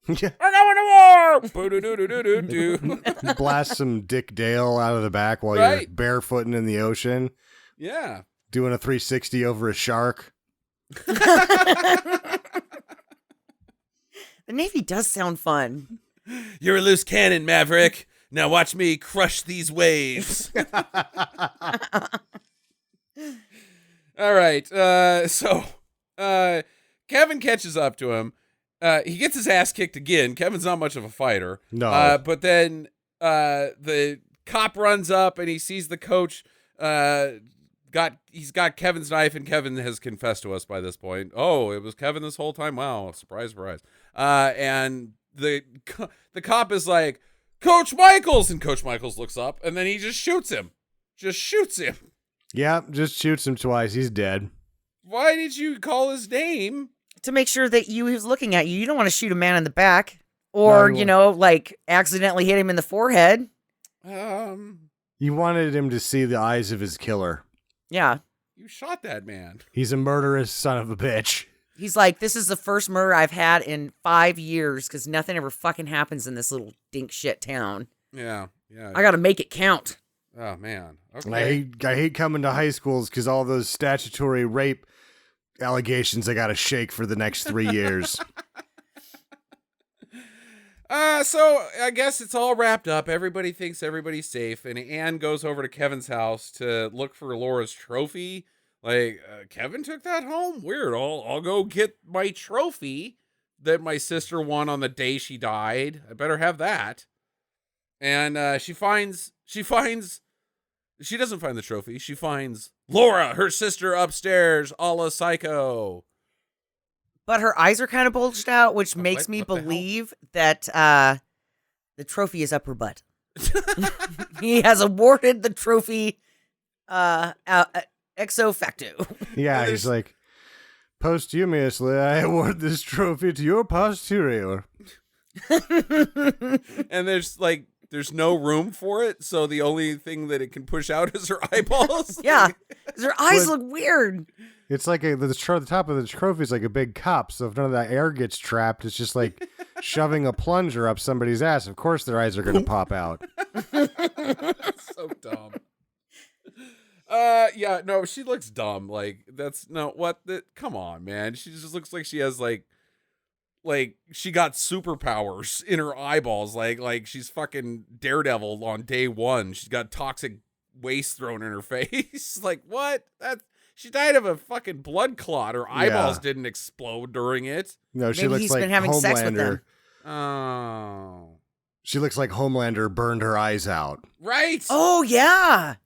Yeah. We're going to war. Boo-doo-doo-doo-doo-doo. Blast some Dick Dale out of the back while Right. you're barefooting in the ocean, Yeah. doing a 360 over a shark. The Navy does sound fun. You're a loose cannon, Maverick. Now watch me crush these waves. All right. So Kevin catches up to him. He gets his ass kicked again. Kevin's not much of a fighter. No. But then the cop runs up and he sees the coach. He's got Kevin's knife, and Kevin has confessed to us by this point. Oh, it was Kevin this whole time. Wow, surprise, surprise. And the cop is like, Coach Michaels, and Coach Michaels looks up, and then he just shoots him. Yeah, just shoots him twice. He's dead. Why did you call his name? To make sure that he was looking at you. You don't want to shoot a man in the back. Or, like accidentally hit him in the forehead. You wanted him to see the eyes of his killer. Yeah. You shot that man. He's a murderous son of a bitch. He's like, this is the first murder I've had in 5 years because nothing ever fucking happens in this little dink shit town. Yeah. I got to make it count. Oh man. Okay. I hate coming to high schools because all those statutory rape allegations I got to shake for the next 3 years. So I guess it's all wrapped up. Everybody thinks everybody's safe, and Anne goes over to Kevin's house to look for Laura's trophy. Like, Kevin took that home? Weird. I'll go get my trophy that my sister won on the day she died. I better have that. And she doesn't find the trophy. She finds Laura, her sister, upstairs, a la Psycho. But her eyes are kind of bulged out, which makes me What the hell? believe that the trophy is up her butt. He has awarded the trophy exo facto. Yeah, he's like, posthumously, I award this trophy to your posterior. And there's no room for it, so the only thing that it can push out is her eyeballs. Yeah, 'cause her eyes What? look weird. It's like the top of the trophy is like a big cup, so if none of that air gets trapped, it's just like shoving a plunger up somebody's ass. Of course their eyes are going to pop out. So dumb. Yeah, no, she looks dumb. Like, come on, man. She just looks like she has like she got superpowers in her eyeballs. Like she's fucking Daredevil on day one. She's got toxic waste thrown in her face. Like, what? She died of a fucking blood clot. Her eyeballs didn't explode during it. No, she Maybe looks he's like been having sex with them. Homelander. Oh. She looks like Homelander burned her eyes out. Right. Oh, yeah.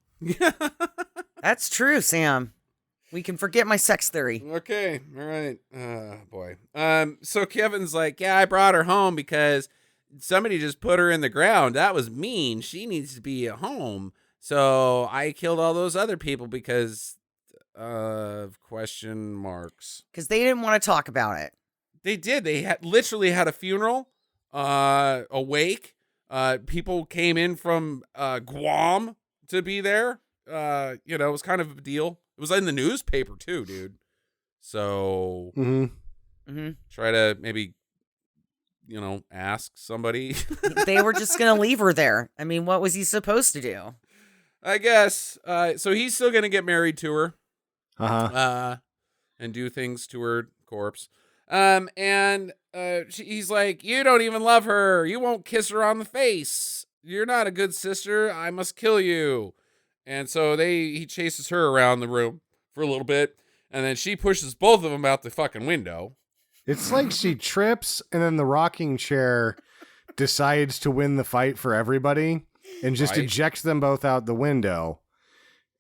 That's true, Sam. We can forget my sex theory. Okay. All right. Boy. So Kevin's like, yeah, I brought her home because somebody just put her in the ground. That was mean. She needs to be at home. So I killed all those other people because question marks. Because they didn't want to talk about it. They did. They literally had a funeral, a wake. People came in from Guam to be there. It was kind of a deal. It was in the newspaper too, dude. So try to maybe, ask somebody. They were just going to leave her there. I mean, what was he supposed to do? I guess. So he's still going to get married to her. And do things to her corpse. He's like, you don't even love her. You won't kiss her on the face. You're not a good sister. I must kill you. And so he chases her around the room for a little bit, and then she pushes both of them out the fucking window. It's like she trips, and then the rocking chair decides to win the fight for everybody and just ejects them both out the window.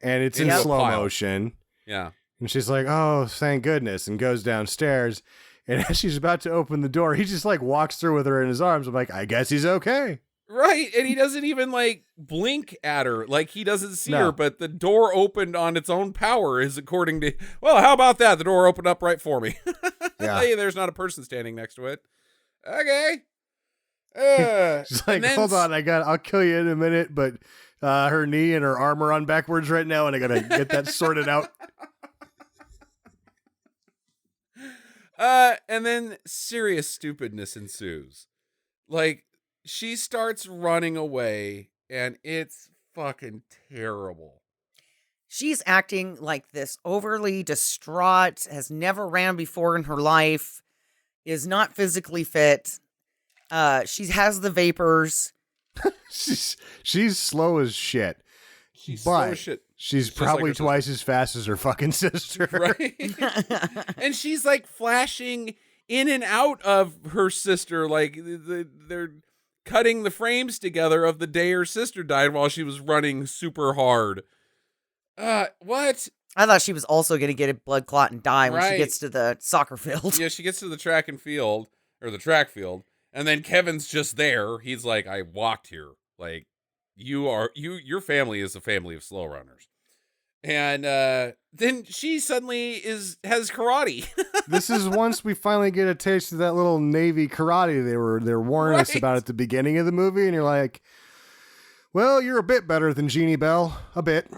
And it's in slow motion. Yeah. And she's like, oh, thank goodness, and goes downstairs. And as she's about to open the door, he just like walks through with her in his arms. I'm like, I guess he's okay. Right, and he doesn't even blink at her, like he doesn't see her, but the door opened on its own power, is according to, well, how about that? The door opened up right for me. Yeah. Hey, there's not a person standing next to it. Okay. She's like, hold on, I'll kill you in a minute, but her knee and her arm are on backwards right now, and I gotta get that sorted out. And then serious stupidness ensues. Like, she starts running away, and it's fucking terrible. She's acting like this overly distraught, has never ran before in her life, is not physically fit. She has the vapors. She's slow as shit. She's but slow as shit. She's probably like twice as fast as her fucking sister. Right? And she's like flashing in and out of her sister. Like they're cutting the frames together of the day her sister died while she was running super hard. What? I thought she was also going to get a blood clot and die when she gets to the soccer field. Yeah, she gets to the track field. And then Kevin's just there. He's like, I walked here. Like, your family is a family of slow runners. And then she suddenly has karate. This is once we finally get a taste of that little Navy karate they're warning us about at the beginning of the movie, and you're like, well, you're a bit better than Jeannie Bell. A bit.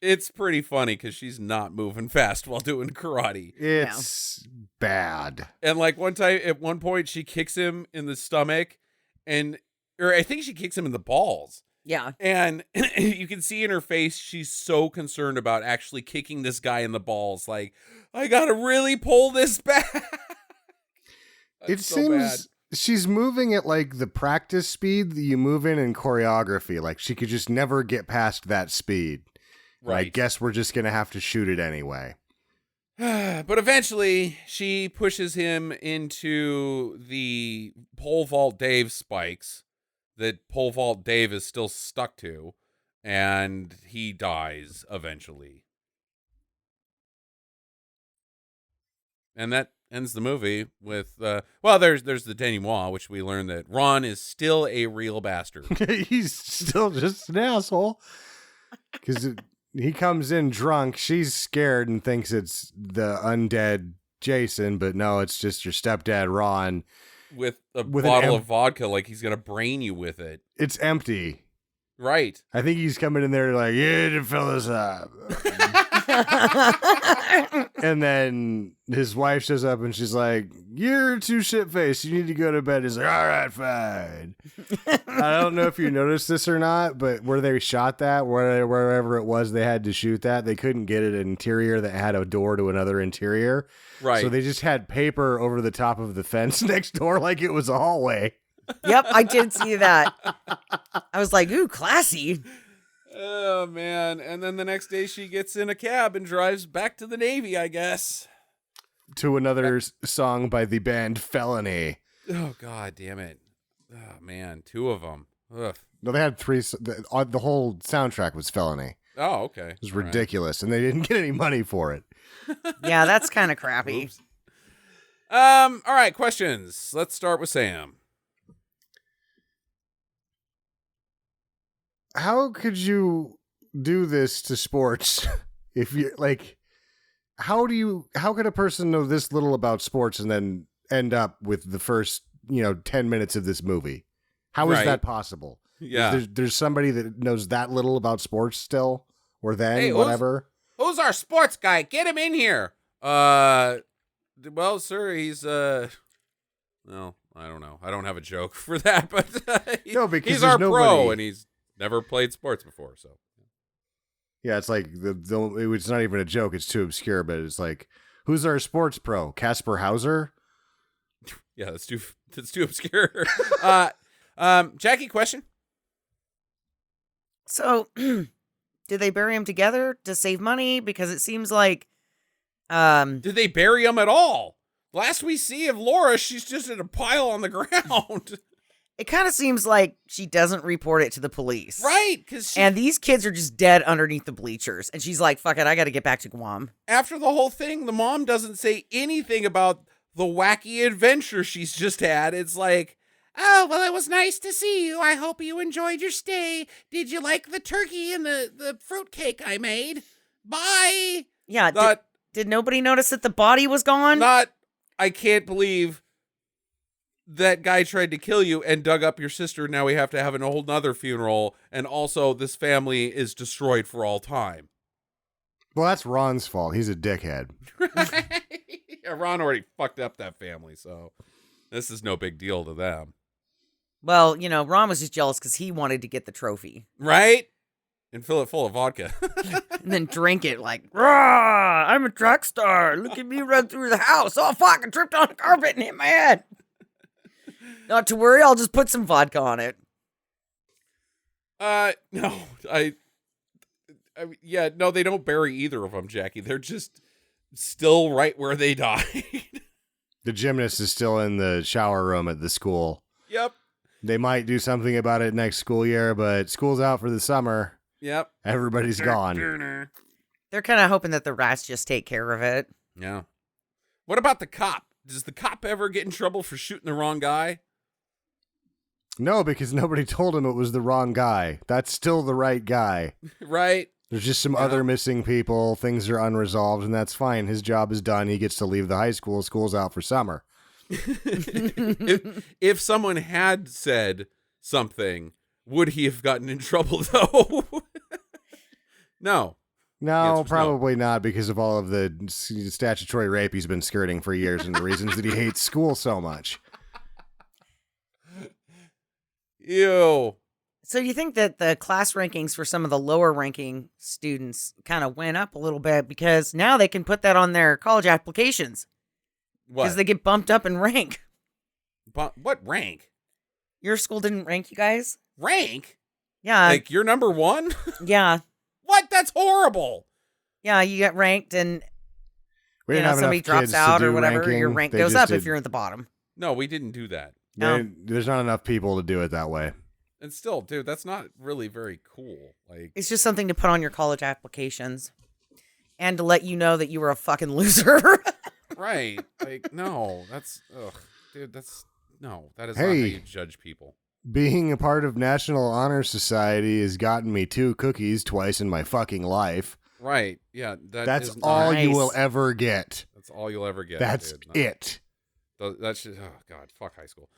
It's pretty funny because she's not moving fast while doing karate. It's bad. And like at one point she kicks him in the stomach, or I think she kicks him in the balls. Yeah. And you can see in her face, she's so concerned about actually kicking this guy in the balls. Like, I gotta really pull this back. It so seems bad. she's moving at like the practice speed that you move in choreography. Like she could just never get past that speed. Right. I guess we're just going to have to shoot it anyway. But eventually, she pushes him into the pole vault Dave spikes that pole vault Dave is still stuck to, and he dies eventually. And that ends the movie with, there's the denouement, which we learn that Ron is still a real bastard. He's still just an asshole. Because he comes in drunk. She's scared and thinks it's the undead Jason, but no, it's just your stepdad, Ron. With a With bottle of vodka, like he's going to brain you with it. It's empty. Right. I think he's coming in there like, yeah, to fill us up. And then his wife shows up and she's like, you're too shit-faced. You need to go to bed. He's like, all right, fine. I don't know if you noticed this or not, but where they shot that, wherever it was they had to shoot that, they couldn't get an interior that had a door to another interior. Right. So they just had paper over the top of the fence next door like it was a hallway. Yep, I did see that. I was like, ooh, classy. Oh, man. And then the next day she gets in a cab and drives back to the Navy, I guess. To another song by the band Felony. Oh, God damn it. Oh, man. 2 of them. Ugh. No, they had 3. The whole soundtrack was Felony. Oh, okay. It was ridiculous, and they didn't get any money for it. Yeah, that's kind of crappy. Oops. All right, questions. Let's start with Sam. How could you do this to sports? If you like, how could a person know this little about sports and then end up with the first, 10 minutes of this movie? How is that possible? Yeah. There's somebody that knows that little about sports still, or then, Hey, whatever. Who's our sports guy? Get him in here. Well, sir, he's, no, I don't know. I don't have a joke for that, but No, because he's there's our pro nobody. and he's never played sports before, so. Yeah, it's like it's not even a joke. It's too obscure, but it's like, who's our sports pro? Casper Hauser? Yeah, that's too obscure. Jackie, question? So, did they bury him together to save money? Because it seems like, Did they bury him at all? Last we see of Laura, she's just in a pile on the ground. it kind of seems like she doesn't report it to the police. Right, because And these kids are just dead underneath the bleachers. And she's like, fuck it, I got to get back to Guam. after the whole thing, the mom doesn't say anything about the wacky adventure she's just had. It's like, oh, well, it was nice to see you. I hope you enjoyed your stay. Did you like the turkey and the fruitcake I made? Bye. Yeah, did nobody notice that the body was gone? I can't believe that guy tried to kill you and dug up your sister. Now we have to have a whole nother funeral. And also this family is destroyed for all time. Well, that's Ron's fault. He's a dickhead. Yeah, Ron already fucked up that family, so this is no big deal to them. Well, Ron was just jealous because he wanted to get the trophy. Right? And fill it full of vodka. And then drink it like, rah, I'm a track star. Look at me run through the house. Oh, fuck, I tripped on the carpet and hit my head. Not to worry, I'll just put some vodka on it. No, no, they don't bury either of them, Jackie. They're just still right where they died. The gymnast is still in the shower room at the school. Yep. They might do something about it next school year, but school's out for the summer. Yep. Everybody's gone. They're kind of hoping that the rats just take care of it. Yeah. What about the cop? Does the cop ever get in trouble for shooting the wrong guy? No, because nobody told him it was the wrong guy. That's still the right guy. Right. There's just some other missing people. Things are unresolved, and that's fine. His job is done. He gets to leave the high school. School's out for summer. if someone had said something, would he have gotten in trouble, though? No. No, Yes, probably not, because of all of the statutory rape he's been skirting for years and the reasons that he hates school so much. Ew. So you think that the class rankings for some of the lower ranking students kind of went up a little bit because now they can put that on their college applications because What? they get bumped up in rank. What rank? Your school didn't rank you guys? Rank? Yeah. Like you're number 1? Yeah. What? That's horrible. Yeah, you get ranked and We didn't have somebody enough drops kids to out or do whatever, ranking. your rank They goes just up if did- you're at the bottom. No, we didn't do that. There's not enough people to do it that way. And still, dude, that's not really very cool. Like, It's just something to put on your college applications and to let you know that you were a fucking loser. right? Like, no, that's dude. That is not how Hey. you judge people. Being a part of National Honor Society has gotten me 2 cookies twice in my fucking life. Right? Yeah, That's is all not- you Nice. will ever get. That's all you'll ever get. That's dude. No. it. That should. Oh God, fuck high school.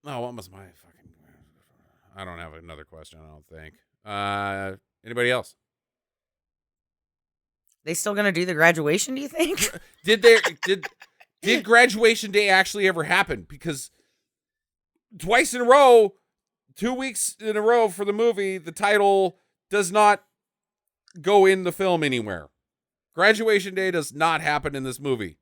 Oh, what was my fucking? I don't have another question. I don't think. Anybody else? They still gonna do the graduation, do you think? Did graduation day actually ever happen? Because twice in a row, 2 weeks in a row for the movie, the title does not go in the film anywhere. Graduation day does not happen in this movie.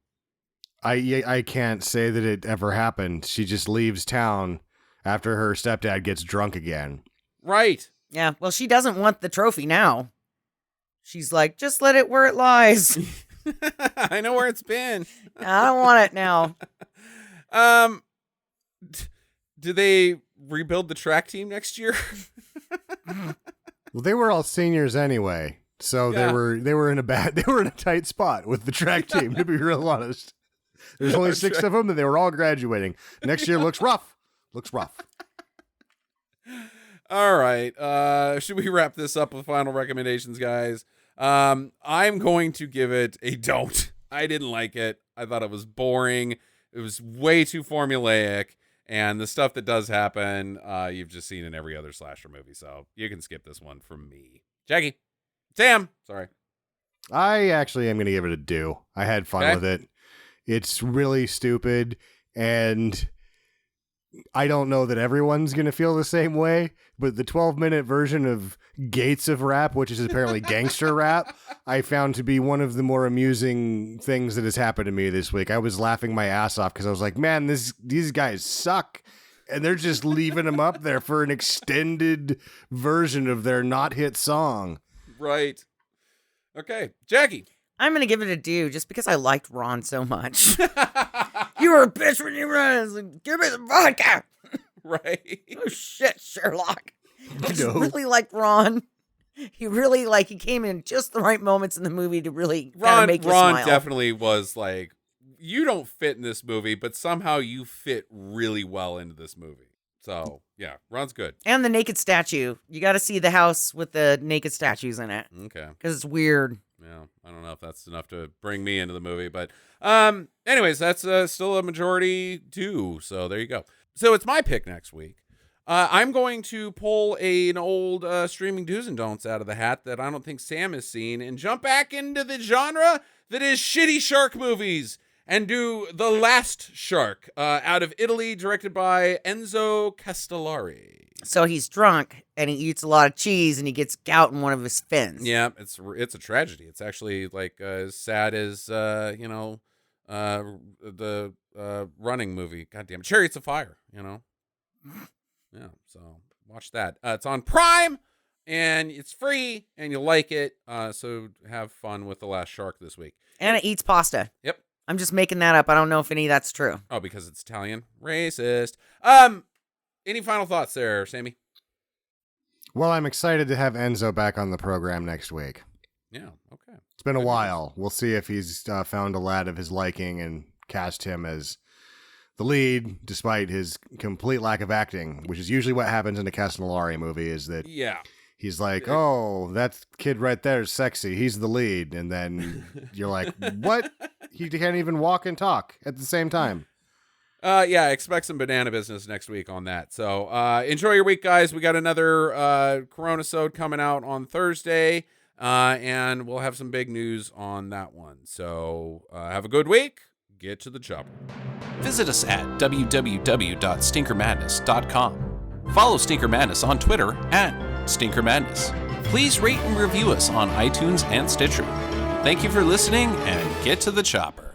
I can't say that it ever happened. She just leaves town after her stepdad gets drunk again. Right. Yeah, well, she doesn't want the trophy now. She's like, just let it where it lies. I know where it's been. I don't want it now. Do they rebuild the track team next year? Well, they were all seniors anyway, so Yeah. they were in a tight spot with the track team. To be real honest, there's only 6 of them, and they were all graduating. Next year looks rough. Looks rough. All right. Should we wrap this up with final recommendations, guys? I'm going to give it a don't. I didn't like it. I thought it was boring. It was way too formulaic. And the stuff that does happen, you've just seen in every other slasher movie. So you can skip this one from me. Jackie. Sam. Sorry. I actually am going to give it a do. I had fun Okay. with it. It's really stupid, and I don't know that everyone's going to feel the same way, but the 12-minute version of Gates of Rap, which is apparently gangster rap, I found to be one of the more amusing things that has happened to me this week. I was laughing my ass off because I was like, man, these guys suck. And they're just leaving them up there for an extended version of their not hit song. Right. Okay. Jackie. I'm going to give it a do just because I liked Ron so much. You were a bitch when you ran. Like, give me the vodka. Right. Oh, shit, Sherlock. I just No. really liked Ron. He really, he came in just the right moments in the movie to really kind of Ron make you smile. definitely was like, you don't fit in this movie, but somehow you fit really well into this movie. So, yeah, Ron's good. And the naked statue. You got to see the house with the naked statues in it Okay. because it's weird. Yeah, I don't know if that's enough to bring me into the movie, but anyways, that's still a majority too. So there you go. So it's my pick next week. I'm going to pull an old streaming do's and don'ts out of the hat that I don't think Sam has seen and jump back into the genre that is shitty shark movies and do The Last Shark out of Italy, directed by Enzo Castellari. So he's drunk and he eats a lot of cheese and he gets gout in one of his fins. Yeah, it's a tragedy. It's actually like as sad as the Running movie. Goddamn, Chariots of Fire. Yeah. So watch that. It's on Prime and it's free and you'll like it. So have fun with The Last Shark this week. And it eats pasta. Yep. I'm just making that up. I don't know if any of that's true. Oh, because it's Italian. Racist. Any final thoughts there, Sammy? Well, I'm excited to have Enzo back on the program next week. Yeah. Okay. It's been a Good while. We'll see if he's found a lad of his liking and cast him as the lead, despite his complete lack of acting, which is usually what happens in a Castellari movie, is that Yeah. he's like, oh, that kid right there is sexy. He's the lead. And then you're like, what? He can't even walk and talk at the same time. Yeah, expect some banana business next week on that. So enjoy your week, guys. We got another Corona-sode coming out on Thursday, and we'll have some big news on that one. So have a good week. Get to the chopper. Visit us at www.stinkermadness.com. Follow Stinker Madness on Twitter @Stinker Madness. Please rate and review us on iTunes and Stitcher. Thank you for listening, and get to the chopper.